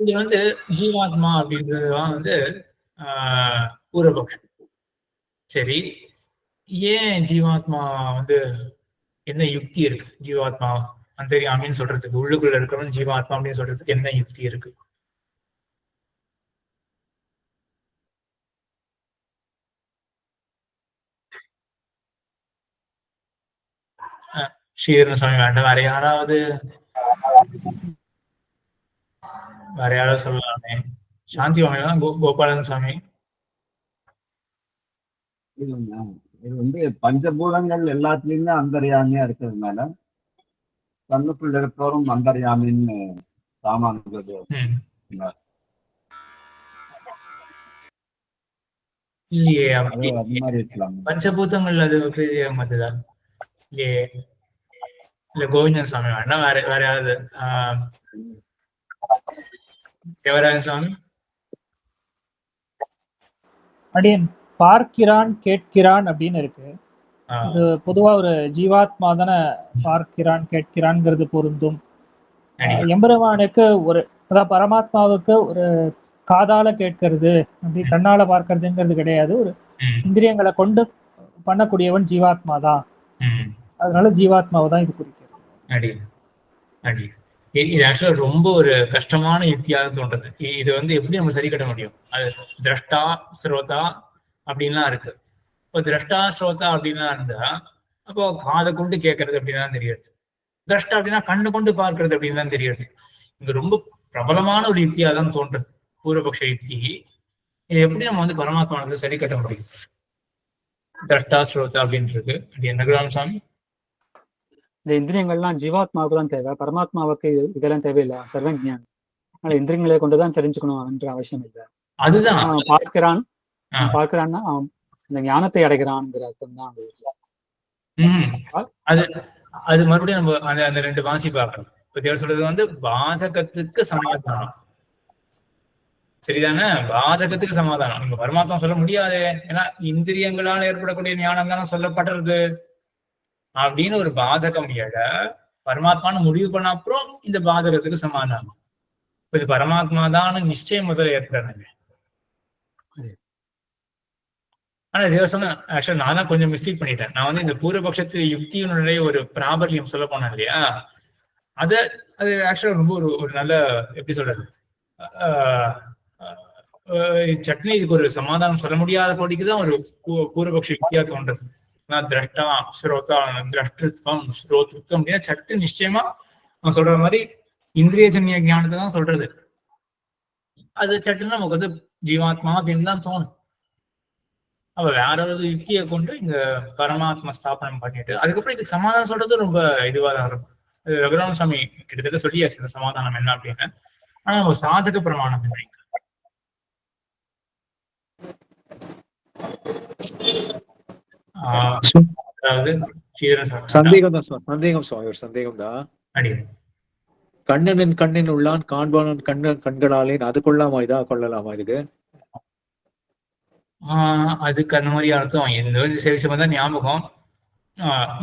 இது வந்து ஜீவாத்மா அப்படின்றதுதான் வந்து பூர்வபக்ஷம். சரி, ஏன் ஜீவாத்மா வந்து என்ன யுக்தி இருக்கு? ஜீவாத்மா அந்தர்யாமின்னு சொல்றதுக்கு, உள்ளுக்குள்ள இருக்கிறவன் ஜீவாத்மா அப்படின்னு சொல்றதுக்கு என்ன யுக்தி இருக்கு? ஸ்ரீதரன் சுவாமி வேண்டாம், வேற யாராவது சொல்லலாமே. சாந்தி வாமி தான், கோபாலன் சுவாமி. இது வந்து பஞ்சபூதங்கள் எல்லாத்துலயுமே அந்தர்யாமியா இருக்கிறதுனால கண்ணுக்குள்ள இருப்பவரும் அந்தர்யாமின்னு சாமான்கிறது இல்லையே. அது மாதிரி இருக்கலாம். பஞ்சபூதங்கள் அது மதுதான் இல்லையே. இல்ல கோவிந்தன் சுவாமி வேண்டாம், வேற யாராவது தேவராஜன் சுவாமி. அடியன் பார்க்கிறான் கேட்கிறான் அப்படின்னு இருக்கு. இது பொதுவா ஒரு ஜீவாத்மா தானே பார்க்கிறான் கேட்கிறான்ங்கிறது பொருந்தும். எம்பெருமானுக்கு ஒரு, அதாவது பரமாத்மாவுக்கு ஒரு காதால கேட்கறது அப்படி கண்ணால பார்க்கறதுங்கிறது கிடையாது. ஒரு இந்திரியங்களை கொண்டு பண்ணக்கூடியவன் ஜீவாத்மா தான். அதனால ஜீவாத்மாவை தான் இது குறிக்கிறது. இது ஆக்சுவலா ரொம்ப ஒரு கஷ்டமான யுக்தியாக தோன்றது. இது வந்து எப்படி நம்ம சரி கட்ட முடியும்? அது திரஷ்டா ஸ்ரோதா அப்படின்லாம் இருக்கு. இப்போ திரஷ்டா ஸ்ரோதா அப்படின்லாம் இருந்தா அப்போ காதை கொண்டு கேட்கறது அப்படின்னா தெரியாது. திரஷ்டா அப்படின்னா கண்ணு கொண்டு பார்க்கறது அப்படின்னு தான் தெரியாது. இங்க ரொம்ப பிரபலமான ஒரு யுக்தியாக தான் தோன்றது பூர்வபக்ஷ யுக்தி. இது எப்படி நம்ம வந்து பரமாத்மானத்தை சரி கட்ட முடியும்? திரஷ்டா ஸ்ரோதா அப்படின்னு இருக்கு. அப்படி என்ன கிராமசாமி? இந்த இந்திரியங்கள்லாம் ஜீவாத்மாவுக்கு தான் தேவை, பரமாத்மாவுக்கு இதெல்லாம் தேவையில்லை. சர்வஜான் இந்திரியங்களை கொண்டுதான் தெரிஞ்சுக்கணும் என்ற அவசியம் இல்லை. அதுதான் பார்க்கிறான்னா இந்த ஞானத்தை அடைகிறான்ங்கிற அர்த்தம் தான். அது மறுபடியும் நம்ம அந்த 2 வாசி பார்க்கணும். இப்ப தேவர் சொல்றது வந்து பாதகத்துக்கு சமாதானம், சரிதானே? பாதகத்துக்கு சமாதானம் நீங்க பரமாத்மா சொல்ல முடியாது, ஏன்னா இந்திரியங்களால் ஏற்படக்கூடிய ஞானம் தானே சொல்லப்படுறது அப்படின்னு ஒரு பாதகம் எழ பரமாத்மான்னு முடிவு பண்ண அப்புறம் இந்த பாதகத்துக்கு சமாதானம். இது பரமாத்மா தான் நிச்சயம் முதல்ல ஏற்படுறாங்க. ஆனா தேவசம் ஆக்சுவலா நான் தான் கொஞ்சம் மிஸ்டேக் பண்ணிட்டேன். நான் வந்து இந்த பூர்வபக்ஷத்து யுக்தியினுடைய ஒரு பிராபல்யம் சொல்ல போனேன் இல்லையா, அது ஆக்சுவலா ரொம்ப ஒரு நல்ல எப்படி சொல்றது, சட்னி இதுக்கு ஒரு சமாதானம் சொல்ல முடியாத போட்டிக்குதான் ஒரு பூர்வபக்ஷ யுக்தியா தோன்றது. திரஷ்டா ஸ்ரோதா திரஷ்டிருத்வம் ஸ்ரோத்ருத்வம் அப்படின்னா சட்டு நிச்சயமா நான் சொல்ற மாதிரி இந்திரியஜன்ய ஞானத்தை தான் சொல்றது. அது சட்டுன்னு நமக்கு வந்து ஜீவாத்மா அப்படின்னு தான் தோணும். அவ வேற ஒரு யுக்தியை கொண்டு இங்க பரமாத்மா ஸ்தாபனம் பண்ணிட்டு அதுக்கப்புறம் இதுக்கு சமாதானம் சொல்றது ரொம்ப இதுவா தான் இருக்கும். ரகுராம சுவாமி கிட்டத்தட்ட சொல்லியாச்சு இந்த சமாதானம் என்ன அப்படின்னு. ஆனா நம்ம சாதக பிரமாணம் என்ன? அதாவது சந்தேகம் தான். கண்ணனின் கண்ணின் உள்ளான் காண்பானன் கண்களாலேன் அது கொள்ளாமா இதா கொள்ளலாமா இதுக்கு? அதுக்கு அந்த மாதிரி அர்த்தம் இந்த சேவிசமா தான் ஞாபகம்.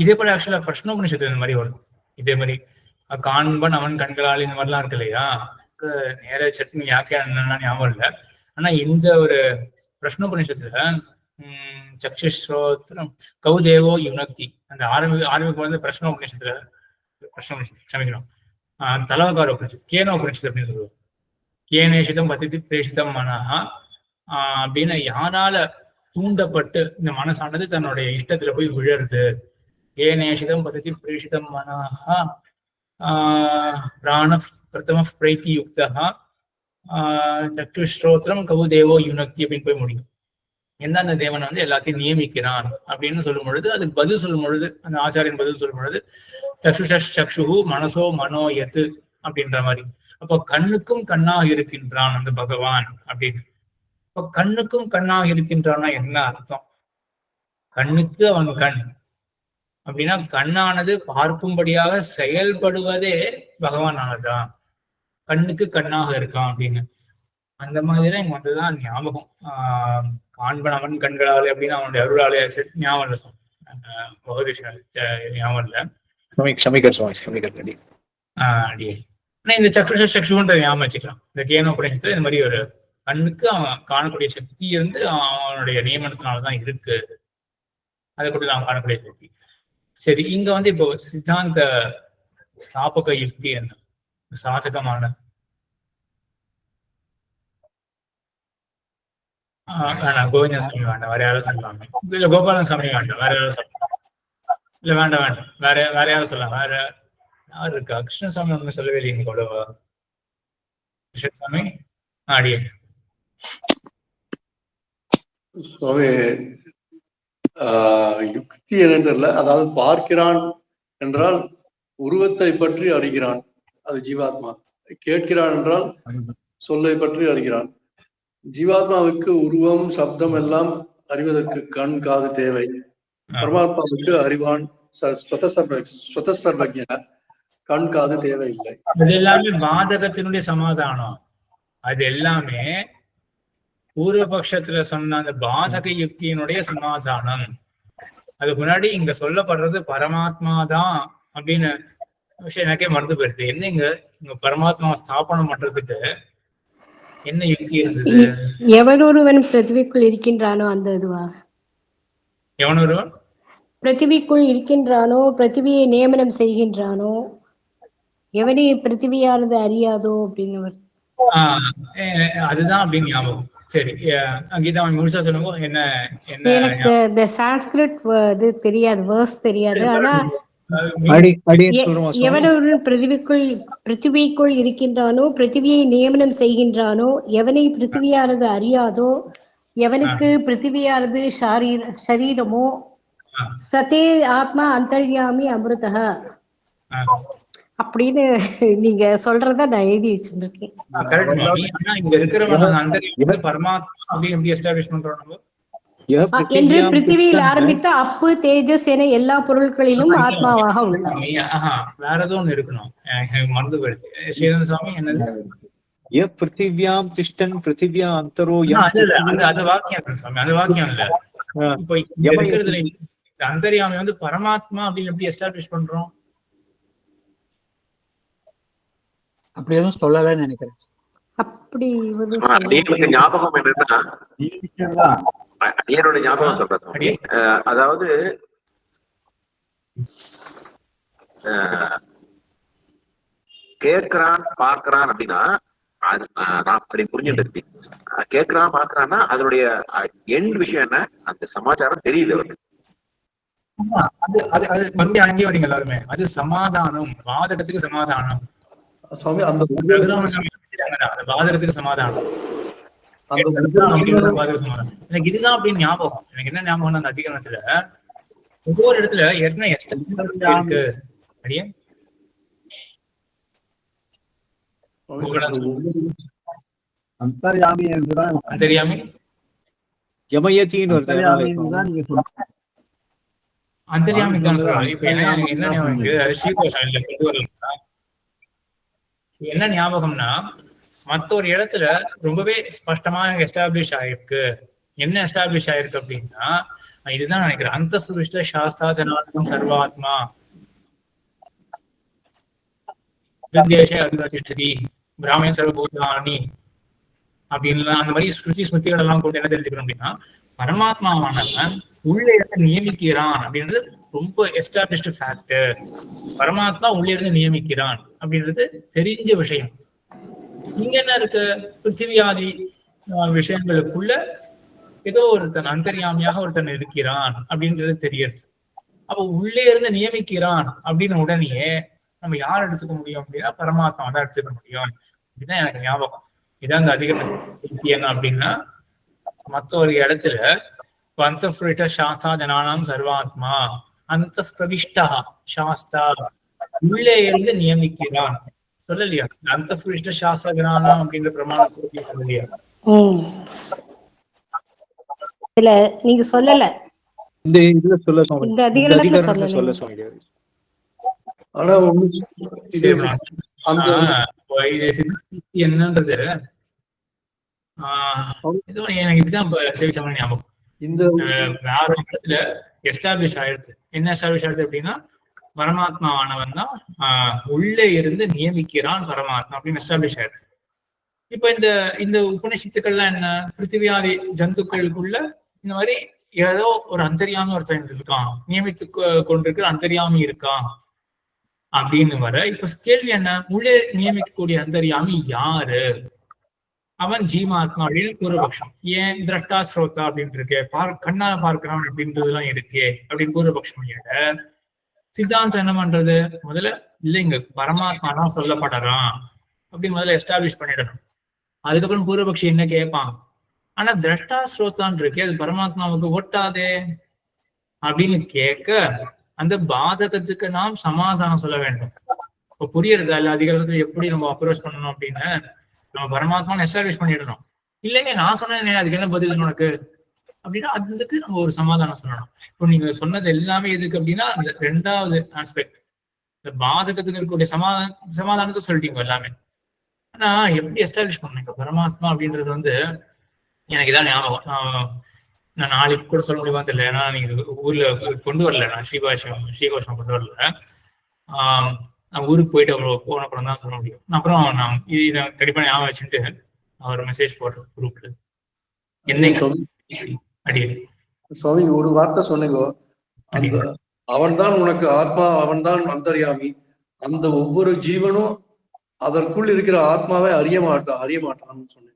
இதே போல ஆக்சுவலா பிரஷ்னோபனிஷத்து இந்த மாதிரி வரும். இதே மாதிரி காண்பன் அவன் கண்களால் இந்த மாதிரிலாம் இருக்கு இல்லையா, நேர சட்னி யாக்கே ஞாபகம் இல்லை. ஆனா இந்த ஒரு பிரஷ்னோபனிஷத்துல சக்ஷுஸ்ரோத்ரம் கௌதேவோ யுனக்தி அந்த ஆரம்பிக்கும் வந்து பிரஷ்னோபனிஷத்துல க்ஷமிக்கணும் தலவகார உபனிஷத்து கேனோபனிஷத்து அப்படின்னு சொல்லுவோம். கேனேஷிதம் பத்தி பிரேஷிதம் மனஹா அப்படின்னு யாரால தூண்டப்பட்டு இந்த மனசானது தன்னுடைய இஷ்டத்துல போய் விழருது. ஏனேஷிதம் பத்தி பிரேஷிதம் மனஹா பிராண பிரதம பிரீத்தி யுக்தா சக்ஷுஸ்ரோத்ரம் கௌதேவோ யுனக்தி அப்படின்னு போய் முடியும். எந்தெந்த தேவனை வந்து எல்லாத்தையும் நியமிக்கிறான் அப்படின்னு சொல்லும் பொழுது அதுக்கு பதில் சொல்லும் பொழுது அந்த ஆச்சாரியன் பதில் சொல்லும் பொழுது சக்ஷு மனசோ மனோ எத்து அப்படின்ற மாதிரி. அப்போ கண்ணுக்கும் கண்ணாக இருக்கின்றான் அந்த பகவான் அப்படின்னு. இப்போ கண்ணுக்கும் கண்ணாக இருக்கின்றான்னா என்ன அர்த்தம்? கண்ணுக்கு அவன் கண் அப்படின்னா கண்ணானது பார்க்கும்படியாக செயல்படுவதே பகவான் ஆனதுதான். கண்ணுக்கு கண்ணாக இருக்கான் அப்படின்னு அந்த மாதிரிதான் இங்க வந்துதான் ஞாபகம். காண்பன் அவன் கண்களாலே அப்படின்னு அவனுடைய அருளாலே ஞாபகம் இல்லை ஞாபகம் இல்லை. இந்த சக்ஷுன்ற ஞாபகம் வச்சுக்கலாம். இந்த கேனோபனிஷத்துல இந்த மாதிரி ஒரு கண்ணுக்கு அவன் காணக்கூடிய சக்தி வந்து அவனுடைய நியமனத்தினாலதான் இருக்கு. அதை கொண்டு அவன் காணக்கூடிய சக்தி. சரி, இங்க வந்து இப்போ சித்தாந்த ஸ்தாபக யுக்தி என்ன சாதகமான வேண்டாம், கோவிந்தன் சாமி வேண்டாம், வேற யாரும் சொல்லலாம். இல்ல கோபாலன் சாமி வேண்டாம், வேற யாரும் சொல்லலாம். இல்ல வேண்டாம் வேண்டாம், வேற யாரும் சொல்லலாம். வேற யாரு இருக்கா? கிருஷ்ணசாமி ஒண்ணு சொல்லவே இல்லை இன்னைக்கு அவ்வளவா. கிருஷ்ணசாமி அடியே சுவாமி யுக்தி என்னென்றல, அதாவது பார்க்கிறான் என்றால் உருவத்தை பற்றி அறிகிறான், அது ஜீவாத்மா. கேட்கிறான் என்றால் சொல்லை பற்றி அறிகிறான். ஜீவாத்மாவுக்கு உருவம் சப்தம் எல்லாம் அறிவதற்கு கண் காது தேவை. பரமாத்மாவுக்கு அறிவான் ஸ்வதசர்வஜ்ஞ, கண் காது தேவையில்லை. அது எல்லாமே பாதகத்தினுடைய சமாதானம். அது எல்லாமே பூர்வபக்ஷத்துல சொன்ன அந்த பாதக யுக்தியினுடைய சமாதானம். அதுக்கு முன்னாடி இங்க சொல்லப்படுறது பரமாத்மா தான் அப்படின்னு விஷயம் எனக்கே மறந்து போயிருது. என்ன இங்க பரமாத்மாவை ஸ்தாபனம் பண்றதுக்கு என்ன யுக்தி இருந்தது? எவனொருவன் பிருத்திவிக்குள் இருக்கின்றானோ அந்த இதுவா? எவனொருவன் பிருத்திவிக்குள் இருக்கின்றானோ, பிருத்திவியை நியமனம் செய்கின்றானோ, எவனே பிருத்திவியானது அறியாதோ அப்படின்னு அதுதான் அப்படின்னு ஞாபகம். சரி, கீதா முழுசா சொல்லுங்க. என்ன என்ன எனக்கு இந்த சான்ஸ்கிரிட் இது தெரியாது, வேர்ஸ் தெரியாது. ஆனா எவனொருவன் பிருத்திவிக்குள் இருக்கின்றானோ, பிருத்திவியை நியமனம் செய்கின்றானோ, எவனை பிருத்திவியானது அறியாதோ, எவனுக்கு பிருத்திவியானது ஷரீரமோ, சதே ஆத்மா அந்தர்யாமி அமிர்தஹ அப்படின்னு நீங்க சொல்றத நான் எழுதி வச்சிருக்கேன். என்று பிருத்திவியில் ஆரம்பித்த அப்பு தேஜஸ் என எல்லா பொருட்களிலும் ஆத்மாவாக உள்ளார். வேற ஏதோ ஒண்ணு இருக்கணும், மறந்து போயிடுச்சு. ஸ்ரீதன் சாமி என்னது? பிருத்திவியாம் திஷ்டன் பிருத்திவியா அந்தரோ அது வாக்கியம் சாமி, அது வாக்கியம் இல்ல. இப்போ இருக்கிறதுல அந்தர்யாமி வந்து பரமாத்மா அப்படின்னு எப்படி எஸ்டாப்ளிஷ் பண்றோம்? அப்படி எதுவும் சொல்லலன்னு நினைக்கிறேன். அப்படி ஞாபகம் என்னன்னா அடியனோட ஞாபகம் சொல்றேன். அதாவது கேட்கிறான் பார்க்கிறான் அப்படின்னா நான் அப்படி புரிஞ்சுட்டு இருக்கேன். கேட்கிறான் பார்க்கிறான்னா அதனுடைய எண்ட் விஷயம் என்ன, அந்த சமாச்சாரம் தெரியுது அவருக்கு. அது மறுபடியும் அங்கேயே வரீங்க எல்லாருமே. அது சமாதானம், வாதகத்துக்கு சமாதானம். அந்த வாதகத்துக்கு சமாதானம் எனக்கு இதுதான் அப்படின்னு ஞாபகம். எனக்கு என்ன ஞாபகம் அந்த அதிகரணத்துல ஒவ்வொரு இடத்துல ஏற்கனவே இருக்கு. அடியே அந்தர்யாமி என்றுதான் அந்தர்யாமி யமயத்தின்னு ஒரு அந்தர்யாமி தான் சொல்றாங்க. இப்ப என்ன ஞாபகம் ஸ்ரீகோஷம் இல்ல கொண்டு வரல. என்ன ஞாபகம்னா மற்ற ஒரு இடத்துல ரொம்பவே ஸ்பஷ்டமா எஸ்டாப்ளிஷ் ஆயிருக்கு. என்ன எஸ்டாப்ளிஷ் ஆயிருக்கு அப்படின்னா இதுதான் நினைக்கிறேன். அந்த சுவிஷ்ட சாஸ்தா ஜனார்த்தம் சர்வாத்மா பிராமியன் சர்வபூதானி அப்படின்னு அந்த மாதிரி ஸ்மிருதிகள் எல்லாம் கொண்டு என்ன தெரிஞ்சுக்கணும் அப்படின்னா பரமாத்மாவானவன் உள்ளே இருந்து நியமிக்கிறான் அப்படின்றது ரொம்ப எஸ்டாப்ளிஷ்டு ஃபேக்ட். பரமாத்மா உள்ளே இருந்து நியமிக்கிறான் அப்படின்றது தெரிஞ்ச விஷயம். இங்க என்ன இருக்கு, பிருத்திவியாதி விஷயங்களுக்குள்ள ஏதோ ஒருத்தன் அந்தர்யாமியாக ஒருத்தன் இருக்கிறான் அப்படின்றது தெரியுது. அப்ப உள்ளே இருந்து நியமிக்கிறான் அப்படின்னு உடனே நம்ம யார் எடுத்துக்க முடியும் அப்படின்னா பரமாத்மா தான் எடுத்துக்க முடியும். இதுதான் எனக்கு ஞாபகம். இதான் இந்த அதிகரண என்ன அப்படின்னா மற்ற ஒரு இடத்துல அந்த சாஸ்தா ஜனானாம் சர்வாத்மா அந்த பிரவிஷ்டா சாஸ்தா உள்ளே இருந்து நியமிக்கிறான் சொல்லலையா? அந்த சாஸ்திர ஜனானாம் அப்படின்ற பிரமாணத்தை சொல்லலையா? இல்ல நீங்க சொல்லல. இந்த இதுல சொல்ல சுவாமி, இந்த அதிகரணத்துல சொல்ல சுவாமி. ஆனா என்னன்றது எனக்கு இப்படிதான் சேவிச்சமான ஞாபகம். இந்த வேற இடத்துல எஸ்டாப்ளிஷ் ஆயிடுது. என்ன எஸ்டாப்ளிஷ் ஆயிடுது அப்படின்னா பரமாத்மாவானவன் தான் உள்ளே இருந்து நியமிக்கிறான் பரமாத்மா அப்படின்னு எஸ்டாப்ளிஷ் ஆயிடுது. இப்ப இந்த உபநிஷத்துக்கள்லாம் என்ன, பிருத்திவியாதி ஜந்துக்களுக்குள்ள இந்த மாதிரி ஏதோ ஒரு அந்தர்யாமி ஒருத்தன் இருக்கான், நியமித்து கொண்டிருக்கிற அந்தர்யாமி இருக்கான் அப்படின்னு வர இப்ப கேள்வி என்ன, உள்ளே நியமிக்கக்கூடிய அந்தர்யாமி யாரு? அவன் ஜீவாத்மா அப்படின்னு பூர்வபக்ஷம். ஏன் திரஷ்டா ஸ்ரோதா அப்படின்னு இருக்கு, கண்ணால பார்க்கிறான் அப்படின்றதுலாம் இருக்கே அப்படின்னு பூர்வபக்ஷம் ஏட சித்தாந்தம் என்ன பண்றது, முதல்ல இல்லைங்க பரமாத்மா தான் சொல்லப்படுறான் அப்படின்னு முதல்ல எஸ்டாப்ளிஷ் பண்ணிடணும். அதுக்கப்புறம் பூர்வபக்ஷி என்ன கேட்பான், ஆனா திரஷ்டா ஸ்ரோதான் இருக்கு அது பரமாத்மாவுக்கு ஒட்டாதே அப்படின்னு கேட்க அந்த பாதகத்துக்கு நாம் சமாதானம் சொல்ல வேண்டும். இப்போ புரியுறதா இல்ல அதிகாரத்துல எப்படி நம்ம அப்ரோச் பண்ணணும் அப்படின்னு நம்ம பரமாத்மான்னு எஸ்டாப்ளிஷ் பண்ணிடணும். இல்லைங்க நான் சொன்னேன் அதுக்கு என்ன பதில் உனக்கு அப்படின்னா அதுக்கு நம்ம ஒரு சமாதானம் சொல்லணும். இப்போ நீங்க சொன்னது எல்லாமே எதுக்கு அப்படின்னா அந்த ரெண்டாவது ஆஸ்பெக்ட், இந்த பாதகத்துக்கு இருக்கக்கூடிய சமாதானத்தை சொல்லிட்டீங்க எல்லாமே. ஆனா எப்படி எஸ்டாப்ளிஷ் பண்ணீங்க பரமாத்மா அப்படின்றது வந்து எனக்கு இதான் ஞாபகம். நான் நாளைக்கு கூட சொல்ல முடியுமா தெரியல, ஏன்னா நீங்க ஊர்ல கொண்டு வரல, நான் ஸ்ரீகோஷம் கொண்டு வரல. நான் ஊருக்கு போயிட்டு அப்புறம் போன அப்புறம் தான் சொல்ல முடியும். அப்புறம் நான் இதை கண்டிப்பா ஞாபகம் வச்சுட்டு அவர் மெசேஜ் போடுறேன் குரூப்ல. என்ன சுவாமி ஒரு வார்த்தை சொன்னீங்க, அவன் தான் உனக்கு ஆத்மா, அவன் தான் அந்தர்யாமி. அந்த ஒவ்வொரு ஜீவனும் அதற்குள் இருக்கிற ஆத்மாவை அறிய மாட்டான்னு சொன்னீங்க.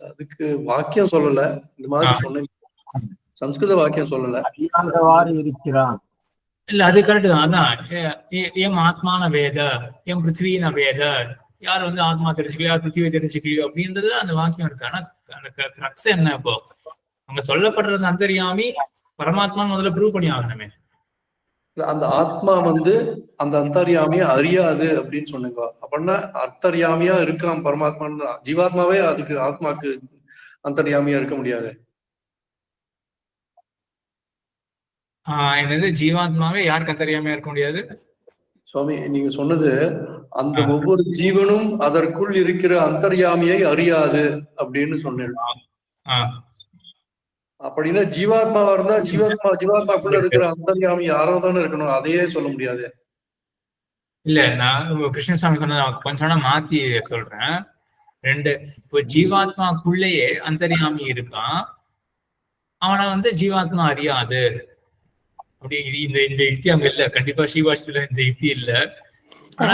அதுக்கு வாக்கியம் சொல்லல, இந்த மாதிரி சொன்னீங்க, சம்ஸ்கிருத வாக்கியம் சொல்லல. இருக்கிறான் இல்ல அது கரெக்ட் தான். அதான் ஏம் ஆத்மான வேத ஏம் பிருத்திவின வேத, யார் வந்து ஆத்மா தெரிஞ்சுக்கலையோ யார் பிருத்திவியை தெரிஞ்சுக்கலையோ அப்படின்றது அந்த வாக்கியம் இருக்கு. ஆனா கிரக்ஸ் என்ன, இப்போ அங்க சொல்லப்படுறது அந்தர்யாமி பரமாத்மான்னு முதல்ல ப்ரூவ் பண்ணி ஆகணுமே. அந்த ஆத்மா வந்து அந்த அந்தர்யாமியா அறியாது அப்படின்னு சொன்னீங்க. அப்படின்னா அந்தர்யாமியா இருக்கான் பரமாத்மான்னு, ஜீவாத்மாவே அதுக்கு ஆத்மாக்கு அந்தர்யாமியா இருக்க முடியாது. என்னது ஜீவாத்மாவே யாருக்கு அந்தர்யாமியா இருக்க முடியாது? சுவாமி நீங்க சொன்னது அந்த ஒவ்வொரு ஜீவனும் அதற்குள் இருக்கிற அந்தர்யாமியை அறியாது அப்படின்னு சொன்னேன். அப்படின்னா ஜீவாத்மாவா இருந்தா ஜீவாத்மாக்குள்ள இருக்கிற அந்தர்யாமி யாரோ தானே இருக்கணும், அதையே சொல்ல முடியாது. இல்ல நான் கிருஷ்ணசாமி சொன்னது கொஞ்சம் மாத்தி சொல்றேன். ரெண்டு, இப்போ ஜீவாத்மாக்குள்ளேயே அந்தர்யாமி இருக்கான், அவனை வந்து ஜீவாத்மா அறியாது. அப்படி இந்த இந்த யுக்தி அங்க இல்ல. கண்டிப்பா ஸ்ரீவாஷ்யத்துல இந்த யுக்தி இல்ல. ஆனா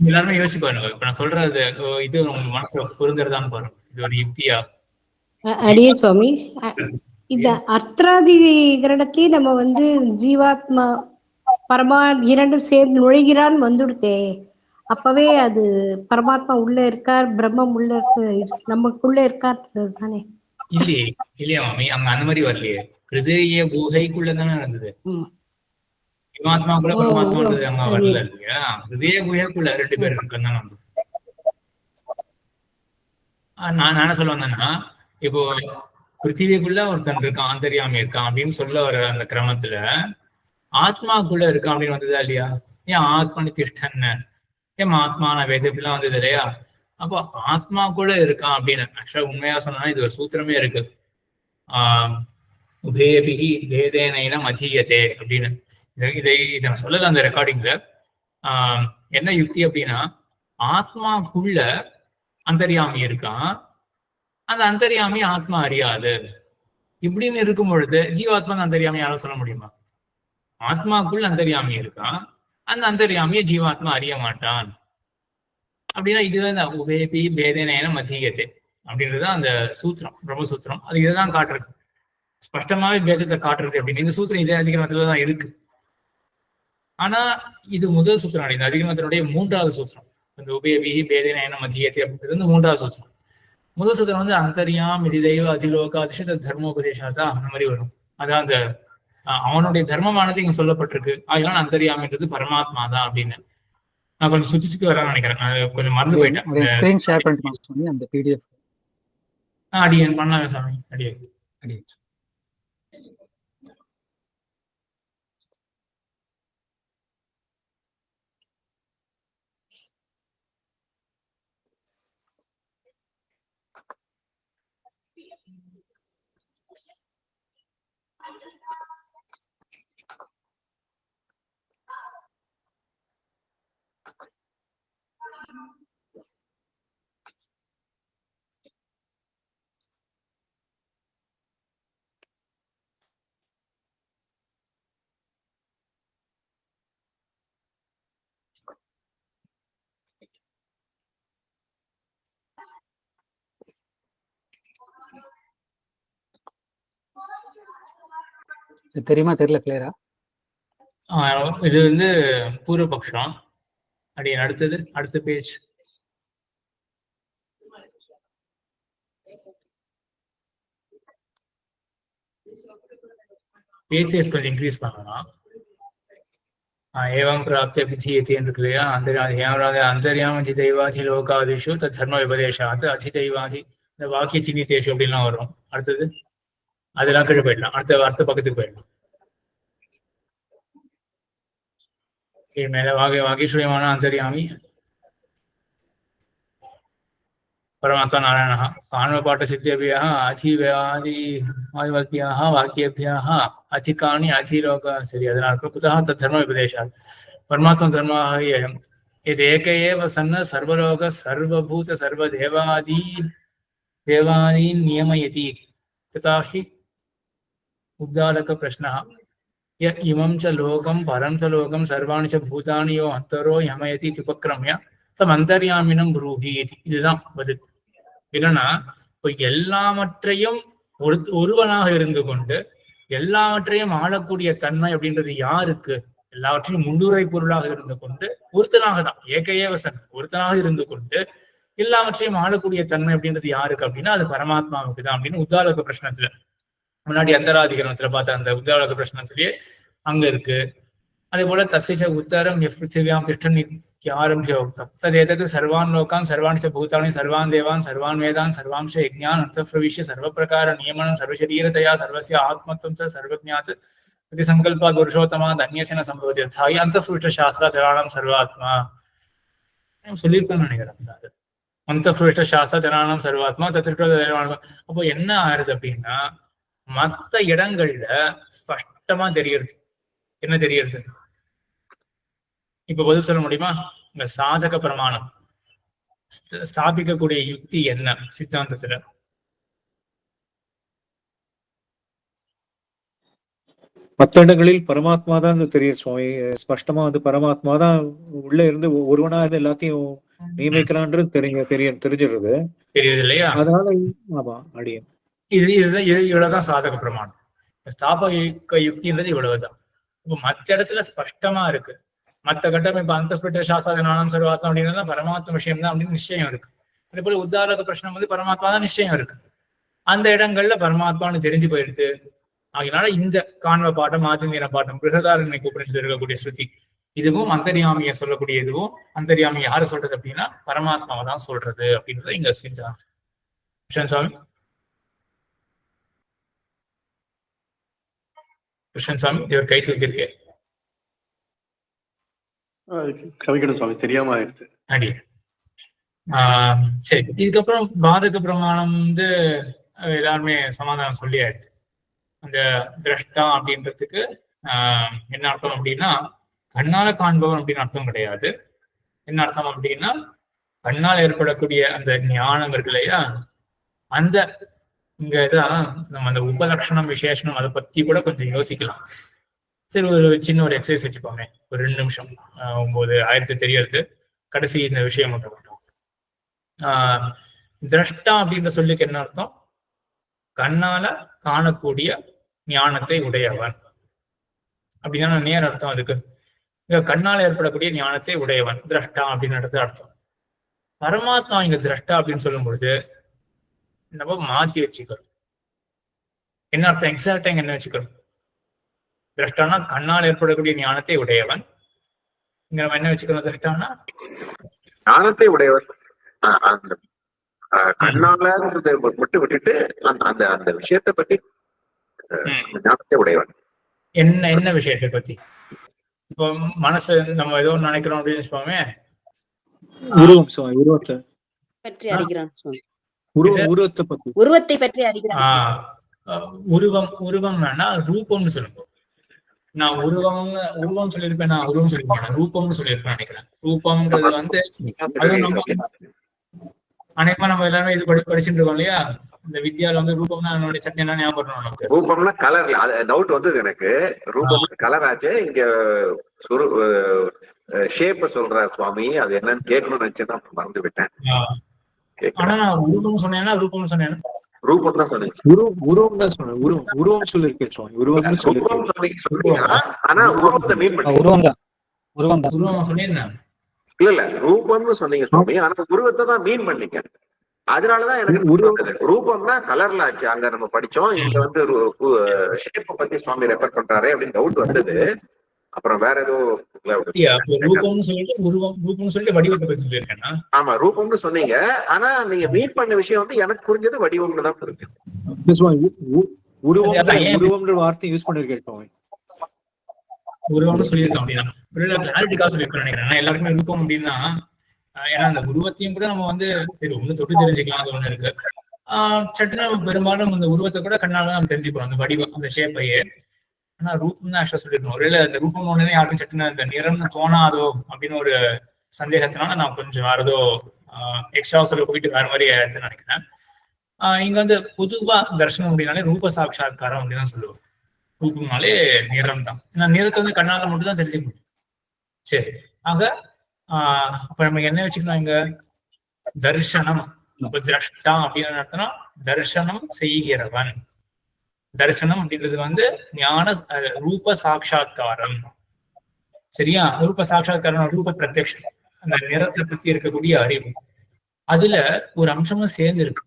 எல்லாருமே யோசிச்சு பாருங்க. இப்ப நான் சொல்றது இது உங்க மனசுல பொருந்துறதான்னு பாருங்க. இது ஒரு யுக்தியா? அடியே சுவாமி, இந்த அர்த்தாதிகரணத்திலேயே நம்ம வந்து ஜீவாத்மா பரமா இரண்டும் சேர்ந்து நுழைகிறான் வந்துடுத்தே, அப்பவே அது பரமாத்மா உள்ள இருக்கார், பிரம்மம் உள்ள நமக்குள்ள இருக்கார் தானே? இல்லையே, இல்லையா மாமி, அங்க அந்த மாதிரி வரலையே. ஹிருதய குகைக்குள்ளதானே நடந்தது. ஜீவாத்மாக்குள்ள பரமாத்மான்றது அங்க வரல இல்லையா? ஹிருதய குகைக்குள்ள 2 பேர் இருக்குன்னு வந்து நான் என்ன சொல்ல வந்தேன்னா, இப்போ பிருத்திவிக்குள்ள ஒருத்தன் இருக்கான், அந்தர்யாமி இருக்கான் அப்படின்னு சொல்ல வர அந்த கிரமத்துல ஆத்மாக்குள்ள இருக்கான் அப்படின்னு வந்ததா இல்லையா? ஏன் ஆத்மனி திஷ்டன்னு, ஏன் ஆத்மான வேதப்பெல்லாம் வந்தது இல்லையா? அப்போ ஆத்மாக்குள்ள இருக்கான் அப்படின்னு ஆக்சுவலா உண்மையா சொன்னா இது ஒரு சூத்திரமே இருக்கு. உபேபிகி வேதேனைனம் அதீயத்தே அப்படின்னு. இதை நான் சொல்லல அந்த ரெக்கார்டிங்ல. என்ன யுக்தி அப்படின்னா, ஆத்மாக்குள்ள அந்தர்யாமி இருக்கான், அந்த அந்தர்யாமி ஆத்மா அறியாது இப்படின்னு இருக்கும் பொழுது ஜீவாத்மா அந்தர்யாமி யாரும் சொல்ல முடியுமா? ஆத்மாக்குள்ள அந்தர்யாமி இருக்கான், அந்த அந்தர்யாமியை ஜீவாத்மா அறிய மாட்டான் அப்படின்னா இதுதான் உபேபி வேதனைனம் அதீயத்தே அப்படின்றதுதான் அந்த சூத்திரம், பிரம்மசூத்திரம். அது இதுதான் காட்டுறது, ஸ்பஷ்டமாவே பேதத்தை காட்டுறது அப்படின்னு. இந்த சூத்திரம் இதே அதிகரணத்துலதான் இருக்கு. ஆனா இது முதல் சூத்திரம், இந்த அதிகரணத்தினுடைய 3வது சூத்திரம். இந்த உபேபி வேதனைனம் அதீயத்தே அப்படின்றது வந்து 3வது சூத்திரம். முதல் சூத்திரம் வந்து அந்தர்யாம் இது தெய்வ அதிலோகாதிஷ தர்மோபதேசாதான் அந்த மாதிரி வரும். அதான் அந்த அவனுடைய தர்மமானது இங்க சொல்லப்பட்டிருக்கு, அதனால அந்தர்யாமின்றது பரமாத்மா தான் அப்படின்னு. நான் கொஞ்சம் சுத்திச்சுக்கு வரேன்னு நினைக்கிறேன், கொஞ்சம் மறந்து போயிட்டேன். அடியன் பண்ணலாம் சாமி, அடியன். தெரியுமா தெரியல கிளியரா? இது வந்து பூர்வபக்ஷம். அடியன் அடுத்தது அடுத்த பேஜ். பேஜ் சைஸ் கொஞ்சம் இன்க்ரீஸ் பண்ணலாம். ஏவம் பிராப்திய விதீயத்தேன்னு இருக்கு இல்லையா? அந்தர்யாம அதிதைவாதி லோகாதிஷு தத் தர்ம விபதேசாத் அதிதைவாதி இந்த வாக்கிய சின்னித்தேஷு அப்படின்லாம் வரும். அடுத்தது அதெல்லாம் கீழே போயிடலாம், அடுத்த பக்கத்துக்கு போயிடலாம். மேல வாகீஸ்வரியமான அந்தர்யாமி பரமாத்மா நாராயணः காண்மபாட்டசித்தியபியः அதிவாதிவாதிவல்பியः வாக்கியேभ्यः அதிகாணி அதிரோகः. சரி, அதனால் குதः தர்ம விபதேசாத் பரமாத்மா தர்மः அயம் यद् एक एव सन् सर्वलोक सर्वभूत सर्वदेवादीन् नियमयति तथा हि उद्दालक प्रश्नः य इमं च लोकं परं च लोकं सर्वाणि च भूतानि यो अन्तरो यमयति उपक्रम्य तम अन्तर्यामिनं ब्रूहि इति. இதுதான் பதில். இல்லைன்னா இப்போ எல்லாவற்றையும் ஒருவனாக இருந்து கொண்டு எல்லாவற்றையும் ஆளக்கூடிய தன்மை அப்படின்றது யாருக்கு? எல்லாவற்றையும் முன்னுரை பொருளாக இருந்து கொண்டு ஒருத்தனாக தான், ஏகையவசன் ஒருத்தனாக இருந்து கொண்டு எல்லாவற்றையும் ஆளக்கூடிய தன்மை அப்படின்றது யாருக்கு அப்படின்னா அது பரமாத்மாவுக்கு தான் அப்படின்னு உத்தாலக பிரச்சனத்துல முன்னாடி அந்தராதிகரணத்துல பார்த்த அந்த உத்தாலக பிரச்சனத்திலேயே அங்க இருக்கு. அதே போல தசைச்ச உத்தரம் பிருத்திவியாம் திஷ்டன் ஆரம்பிய உக்தம் ததேதத் சர்வான் லோகான் சர்வாணி ச பூதானி சர்வான் தேவான் சர்வான் வேதான் சர்வாம்ச யஜ்ஞான் அர்த்தப்ரவிஷ்ய சர்வப்பிரகார நியமனம் சர்வசரீரதயா சர்வஸ்ய ஆத்மத்வம் ச சர்வஜ்ஞாத் இது சங்கல்பாத் புருஷோத்தமாத் அந்நியசேன சம்பவதி யதாயி அந்தஸ்பிருஷ்ட சாஸ்திராச்சரணம் சர்வாத்மா சொல்லியிருக்கேன்னு நினைக்கிறேன். அந்தஸ்பிருஷ்ட சாஸ்திராச்சரணம் சர்வாத்மா தத்ருஷ்ட. அப்போ என்ன ஆறுது அப்படின்னா மற்ற இடங்கள்ல ஸ்பஷ்டமா தெரியறது. என்ன தெரியறது? இப்ப பதில் சொல்ல முடியுமா? இந்த சாதக பிரமாணம் ஸ்தாபிக்கக்கூடிய யுக்தி என்ன சித்தாந்தத்துல? மற்ற இடங்களில் பரமாத்மா தான் தெரியும் சுவாமி. ஸ்பஷ்டமா வந்து பரமாத்மா தான் உள்ள இருந்து ஒருவனா இருந்து எல்லாத்தையும் நியமிக்கிறான்றது தெரிஞ்சிடுறது. தெரியுது இல்லையா? அதனால ஆமா அடியேன் இவ்வளவுதான் சாதக பிரமாணம். ஸ்தாபக யுக்தின்றது இவ்வளவுதான். இப்போ மற்ற இடத்துல ஸ்பஷ்டமா இருக்கு. மற்ற கட்டம் இப்ப அந்த சாஸ்திரம் சர்வாத்தம் அப்படின்னா பரமாத்ம விஷயம் தான் அப்படின்னு நிச்சயம் இருக்கு. அதே போல உத்தாரக பிரச்சனை வந்து பரமாத்மா தான் நிச்சயம் இருக்கு. அந்த இடங்கள்ல பரமாத்மான்னு தெரிஞ்சு போயிடுது. அதனால இந்த காண்ப பாட்டம், ஆதிமீர பாட்டம், பிருகதாரண்மை கூப்பிட்டு இருக்கக்கூடிய ஸ்ருதி, இதுவும் அந்தர்யாமிய சொல்லக்கூடிய இதுவும் அந்தர்யாமிய யாரு சொல்றது அப்படின்னா பரமாத்மாவை தான் சொல்றது அப்படின்றத இங்க செஞ்சாங்க. கிருஷ்ணன் சுவாமி, கிருஷ்ணன் சுவாமி இவர் கை தூக்கி இருக்கே. கவிக்கணும் சுவாமி, தெரியாம ஆயிடுச்சு. அடி சரி. இதுக்கப்புறம் பாதக பிரமாணம் வந்து எல்லாருமே சமாதானம் சொல்லி ஆயிடுச்சு. அந்த திரஷ்டா அப்படின்றதுக்கு என்ன அர்த்தம் அப்படின்னா கண்ணால காண்பவன் அப்படின்னு அர்த்தம் கிடையாது. என்ன அர்த்தம் அப்படின்னா கண்ணால் ஏற்படக்கூடிய அந்த ஞானம் இருக்கு இல்லையா, அந்த இங்க இதான் நம்ம அந்த உபலட்சணம் விசேஷனம் அதை பத்தி கூட கொஞ்சம் யோசிக்கலாம். சரி, ஒரு சின்ன ஒரு எக்ஸசைஸ் வச்சுப்போமே, ஒரு 2 நிமிஷம். 9 தெரியறது கடைசி இந்த விஷயம் மட்டும். திரஷ்டா அப்படின்ற சொல்லுக்கு என்ன அர்த்தம்? கண்ணால காணக்கூடிய ஞானத்தை உடையவன் அப்படின்னா நேர அர்த்தம் அதுக்கு. கண்ணால ஏற்படக்கூடிய ஞானத்தை உடையவன் திரஷ்டா அப்படின்னு அர்த்தம். பரமாத்மா இங்க திரஷ்டா அப்படின்னு சொல்லும் பொழுது நம்ம மாத்தி வச்சுக்கிறோம். என்ன அர்த்தம்? எக்ஸாக்டா இங்க என்ன வச்சுக்கிறோம்? திரஷ்டானா கண்ணால் ஏற்படக்கூடிய ஞானத்தை உடையவன். இங்க நம்ம என்ன வச்சுக்கிறோம்? திரஷ்டானா ஞானத்தை உடையவன். அந்த கண்ணாலன்றதை மட்டும் விட்டுட்டு அந்த அந்த விஷயத்தை பத்தி ஞானத்தை உடையவன். என்ன விஷயத்தை பத்தி? இப்போ மனசு நம்ம ஏதோ நினைக்கிறோம் அப்படின்னு வச்சுப்போமே, பற்றி அறிகிறான் சுவாமி. உருவத்தை பற்றி அறிகிறான். உருவம் வேணா ரூபம்னு சொல்லுங்க. நான் உருவம் சொல்லியிருப்பேன், நான் உருவம் சொல்லியிருப்பேன், ரூபம்னு சொல்லியிருப்பேன் நினைக்கிறேன். ரூபம்ன்றது வந்து அனைவரும் நம்ம எல்லாருமே இது படிச்சுட்டு இருக்கோம் இல்லையா. இந்த வித்யால வந்து ரூபம்னா என்னோட சட்னி என்ன ஞாபகம் நமக்கு? ரூபம்னா கலர். டவுட் வந்தது எனக்கு. ரூபம் கலர் ஆச்சு. இங்க ஷேப் சொல்ற சுவாமி, அது என்னன்னு கேட்கணும்னு நினைச்சதான் மறந்து விட்டேன். ஆனா நான் உருவம் சொன்னேன்னா ரூபம் சொன்னேன். ரூபம் தான் சொன்னீங்க. உருவம் தான் சொன்னேன். உருவம் சொல்லிருக்கேன் சுவாமி. உருவம் சொன்னீங்க. ஆனா உருவத்தை மீன் பண்ணி உருவம் சொன்னீங்க. இல்ல ரூபம்னு சொன்னீங்க சுவாமி, ஆனா உருவத்தை தான் மீன் பண்ணீங்க. அதனாலதான் எனக்கு ரூபம்னா கலர்ல ஆச்சு. அங்க நம்ம படிச்சோம், இங்க வந்து ஷேப்பை பத்தி சுவாமி ரெஃபர் பண்றாரு அப்படின்னு டவுட் வந்தது. அப்புறம் வேற ஏதோ வடிவத்தை பத்தி சொல்லியிருக்கேன். ஆமா, ரூபம்னு சொன்னீங்க. ஆனா நீங்க மீட் பண்ண விஷயம் வந்து எனக்கு புரிஞ்சது வடிவம்னு தான் புரிஞ்சது. உருவம்ன்ற வார்த்தை யூஸ் பண்ணிருக்கேன். உருவம்னு சொல்லியிருக்கேன் அப்படின்னா கிளாரிட்டிக்காக சொல்லியிருக்கேன் நினைக்கிறேன். எல்லாருக்குமே ரூபம் அப்படின்னா ஏன்னா அந்த உருவத்தையும் கூட நம்ம வந்து சரி ஒண்ணு தொட்டு தெரிஞ்சுக்கலாம், அது ஒண்ணு இருக்கு. சட்டுன்னு நம்ம பெரும்பாலும் அந்த உருவத்தை கூட கண்ணால நம்ம தெரிஞ்சுக்கிறோம், அந்த வடிவம், அந்த ஷேப்பையே. ஆனா ரூபம் தான் ஆக்சுவலா சொல்லிருக்கணும். ஒருவேளை அந்த ரூபம் ஒண்ணுனே யாருக்கும் சட்டுன்னு அந்த நிறம்னு தோணாதோ அப்படின்னு ஒரு சந்தேகத்தினால நான் கொஞ்சம் வேற ஏதோ எக்ஸ்ட்ரா சொல்ல போயிட்டு வேற மாதிரி ஆயிடுதுன்னு நினைக்கிறேன். இங்க வந்து பொதுவா தர்சனம் அப்படின்னாலே ரூப சாட்சா்காரம் அப்படின்னு தான் சொல்லுவோம். ரூபம்னாலே நிறம் தான். ஏன்னா நிறத்தை வந்து கண்ணால மட்டும் தான் தெரிஞ்சுக்க முடியும். சரி, ஆக அப்ப நம்ம என்ன வச்சுக்கலாம் இங்க? தர்சனம். இப்ப திரஷ்டா அப்படின்னு அர்த்தம்னா தர்சனம் செய்கிறவன். தரிசனம் அப்படின்றது வந்து ஞான ரூப சாட்சா்காரம். சரியா? ரூப சாட்சா்காரம், ரூப பிரத்யக்ஷம், அந்த நிறத்தை பத்தி இருக்கக்கூடிய அறிவு. அதுல ஒரு அம்சமும் சேர்ந்து இருக்கு.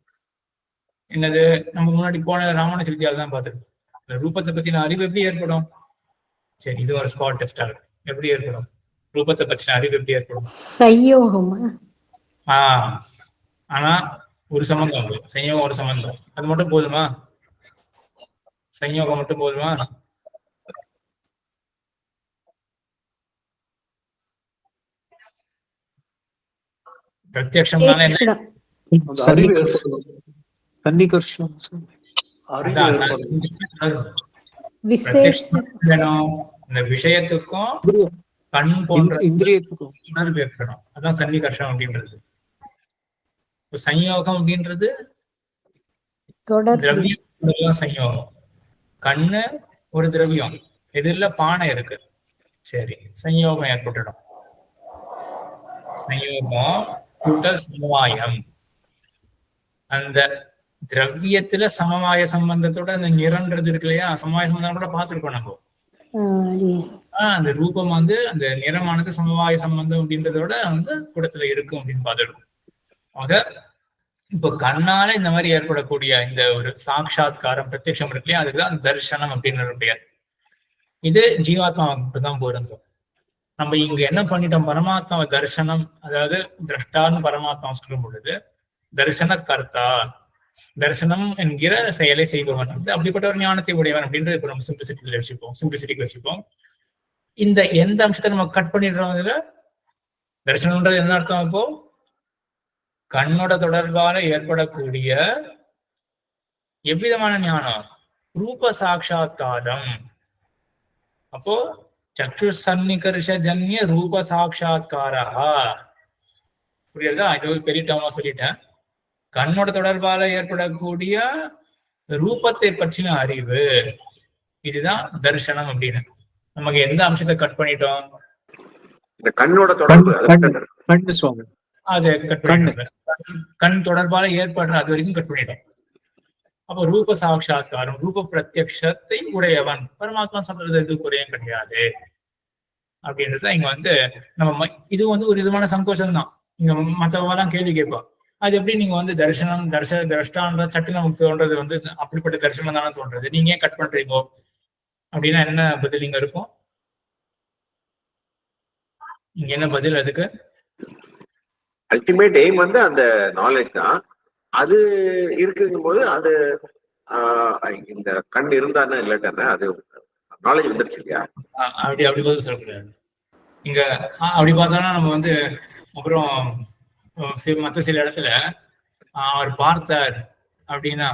என்னது? நம்ம முன்னாடி போன ராமானுஜ வித்யால தான் பார்த்துருக்கோம். இந்த ரூபத்தை பத்தின அறிவு எப்படி ஏற்படும்? சரி, இது ஒரு ஸ்பாட் டெஸ்டா இருக்கு. எப்படி ஏற்படும்? ரூபத்தை பற்றின அறிவு எப்படி ஏற்படும்? சயோகமா? ஆனா ஒரு சம்பந்தம், சயோகம் ஒரு சம்பந்தம். அது மட்டும் போதுமா? சயோகம் மட்டும் போதுமா? பிரத்யக்ஷம்னால என்ன? இந்த விஷயத்துக்கும் கண் போன்ற இந்திரியத்துக்கும் உணர்வு ஏற்படும். அதான் சன்னிகர்ஷம் அப்படின்றது. சயோகம் அப்படின்றது திரவியம். சயோகம். கண்ணு ஒரு திரவியம், எதிரில பானை இருக்கு. சரி, சம்யோகம் ஏற்பட்டுடும். சம்யோகம் கூட்டல் சமவாயம். அந்த திரவியத்துல சமவாய சம்பந்தத்தோட அந்த நிறம்ன்றது இருக்கு இல்லையா, சமவாய சம்பந்தம் கூட பார்த்துருக்கோம் நம்ம. அந்த ரூபம் வந்து அந்த நிறமானது சமவாய சம்பந்தம் அப்படின்றதோட வந்து கூடத்துல இருக்கும் அப்படின்னு பார்த்துருக்கோம். ஆக இப்ப கண்ணால இந்த மாதிரி ஏற்படக்கூடிய இந்த ஒரு சாட்சாத்காரம் பிரத்யட்சம் இருக்கு இல்லையா, அதுக்குதான் தரிசனம் அப்படின்ற பெயர். இது ஜீவாத்மாவுக்கு தான் பொருந்தும். நம்ம இங்க என்ன பண்ணிட்டோம், பரமாத்மாவை தரிசனம், அதாவது திரஷ்டான்னு பரமாத்மா சொல்லும் பொழுது தரிசன கர்த்தா, தரிசனம் என்கிற செயலை செய்பவன், அப்படிப்பட்ட ஒரு ஞானத்தை உடையவன் அப்படின்றது இப்ப நம்ம சிம்பிளிசிட்டிக்கு வச்சுப்போம். இந்த எந்த அம்சத்தை நம்ம கட் பண்ணிடுறோம், இதுல தரிசனம்ன்றது என்ன அர்த்தம்? இப்போ கண்ணோட தொடர்பால ஏற்படக்கூடிய எவ்விதமான ஞானம்? ரூப சாட்சா்காரம். அப்போ சக்ஷு சன்னிகர்ஷ ஜன்ய ரூப சாட்சா்காரா. புரியுதா? இது ஒரு பெரிய டேர்மா சொல்லிட்டேன். கண்ணோட தொடர்பால ஏற்படக்கூடிய ரூபத்தை பற்றின அறிவு, இதுதான் தரிசனம் அப்படின்னு. நமக்கு எந்த அம்சத்தை கட் பண்ணிட்டோம்? இந்த கண்ணோட தொடர்பு, அது கட் பண்ணிட்டோம். கண் தொடர்பால ஏற்படுற அது வரைக்கும் கட் பண்ணிட்டோம். அப்போ ரூப சாட்சா்காரம், ரூப பிரத்யக்ஷத்தை உடையவன் பரமாத்மா சொல்றது எது குறையும் கிடையாது அப்படின்றத இங்க வந்து நம்ம இது வந்து ஒரு விதமான சங்கோச்சம் தான். இங்க மற்றவெல்லாம் கேள்வி கேட்பா, அது எப்படி நீங்க வந்து தரிசனம் திரஷ்டான்ற சட்டுன்னு நமக்கு தோன்றது வந்து அப்படிப்பட்ட தரிசனம் தானே தோன்றது, நீங்க ஏன் கட் பண்றீங்க அப்படின்னா என்ன பதில் இங்க இருக்கும்? இங்க என்ன பதில் அதுக்கு? அல்டிமேட் எய்ம் வந்து அந்த நாலேஜ் தான். அது இருக்குங்கும் போது அது இந்த கண் இருந்தானே இல்லாட்டானே அது நாலேஜ் வந்துருச்சு இல்லையா? அப்படி பதில் சொல்லக்கூடாது. இங்க அப்படி பார்த்தோம்னா நம்ம வந்து அப்புறம் மற்ற சில இடத்துல அவர் பார்த்தார் அப்படின்னா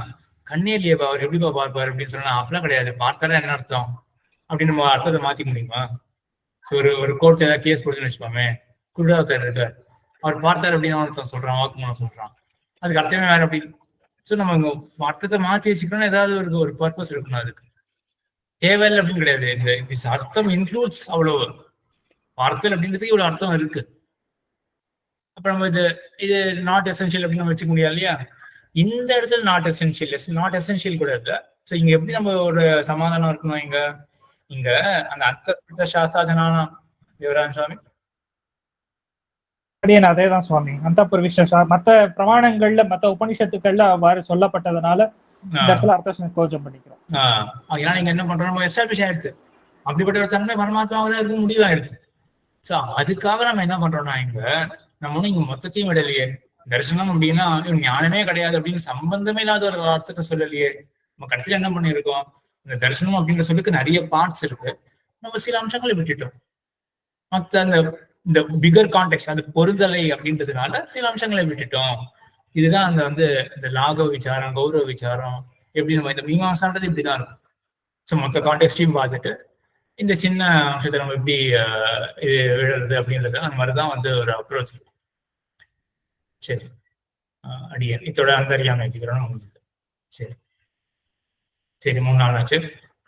கண்ணே இல்லையப்பா அவர் எப்படிப்பா பார்ப்பார் அப்படின்னு சொன்னா அப்பெல்லாம் கிடையாது. பார்த்தாரா என்ன அர்த்தம் அப்படின்னு நம்ம அர்த்தத்தை மாத்திக்க முடியுமா? ஒரு கோர்ட் ஏதாவது கேஸ் கொடுத்துன்னு வச்சுப்போமே, குருடாவத்தர் இருக்கார், அவர் பார்த்தார் அப்படின்னு அர்த்தம் சொல்றான், வாக்குமூலம் சொல்றான், அதுக்கு அர்த்தமே வேற அப்படின்னு. ஸோ நம்ம இங்க அர்த்தத்தை மாற்றி வச்சுக்கணும்னா ஏதாவது ஒரு பர்பஸ் இருக்கணும். அதுக்கு தேவையில்லை அப்படின்னு கிடையாது. இந்த அர்த்தம் இன்க்ளூட்ஸ் அவ்வளவு பார்த்தல் அப்படின்றதுக்கு இவ்வளவு அர்த்தம் இருக்கு. அப்ப நம்ம இது நாட் எசென்ஷியல் அப்படின்னு நம்ம வச்சுக்க முடியாது இல்லையா? இந்த இடத்துல நாட் எசென்ஷியல் கூட இல்லை. ஸோ இங்க எப்படி நம்ம ஒரு சமாதானம் இருக்கணும்? இங்க அந்த அர்த்த சாஸ்திராஜனான தேவராஜன் சுவாமி அதேதான் சுவாமி. அந்த பிரவிஷ்ட மற்ற பிரமாணங்கள்ல மற்ற உபனிஷத்துக்கள்ல அவ்வாறு சொல்லப்பட்டதுனால இந்த இடத்துல அர்த்த கோச்சம் பண்ணிக்கிறோம். ஏன்னா நீங்க என்ன பண்றோம், நம்ம எஸ்டாப்ளிஷ் ஆயிடுச்சு அப்படிப்பட்ட ஒரு தன்மை பரமாத்மாவில இருக்க முடிவாயிடுச்சு. ஸோ அதுக்காக நம்ம என்ன பண்றோம்னா நம்ம ஒன்னும் இங்க மொத்தத்தையும் விடலையே. தரிசனம் அப்படின்னா ஞானமே கிடையாது அப்படின்னு சம்பந்தமே இல்லாத ஒரு அர்த்தத்தை சொல்லலையே. நம்ம கடைசியில என்ன பண்ணிருக்கோம், இந்த தரிசனம் அப்படின்ற சொல்லுக்கு நிறைய பார்ட்ஸ் இருக்கு, நம்ம சில அம்சங்களை விட்டுட்டோம். மற்ற இந்த பிகர் கான்டெக்ட் அது பொருந்தலை அப்படின்றதுனால சில அம்சங்களை விட்டுட்டோம். இதுதான் இந்த லாகவ விசாரம், கௌரவ விசாரம், எப்படி நம்ம இந்த மீமாசான்றது இப்படிதான் இருக்கும். ஸோ மொத்த கான்டெக்ட்டையும் பார்த்துட்டு இந்த சின்ன அம்சத்தை நம்ம எப்படி இது விழுறது அப்படின்றது அந்த மாதிரிதான் ஒரு அப்ரோச் இருக்கும். சரி, அடியன் இதோட அந்தரியாமை வச்சுக்கிறோம் முடிஞ்சது. சரி 3 நாள் ஆச்சு.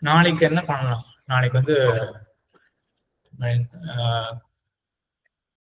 நாளைக்கு என்ன பண்ணலாம்? நாளைக்கு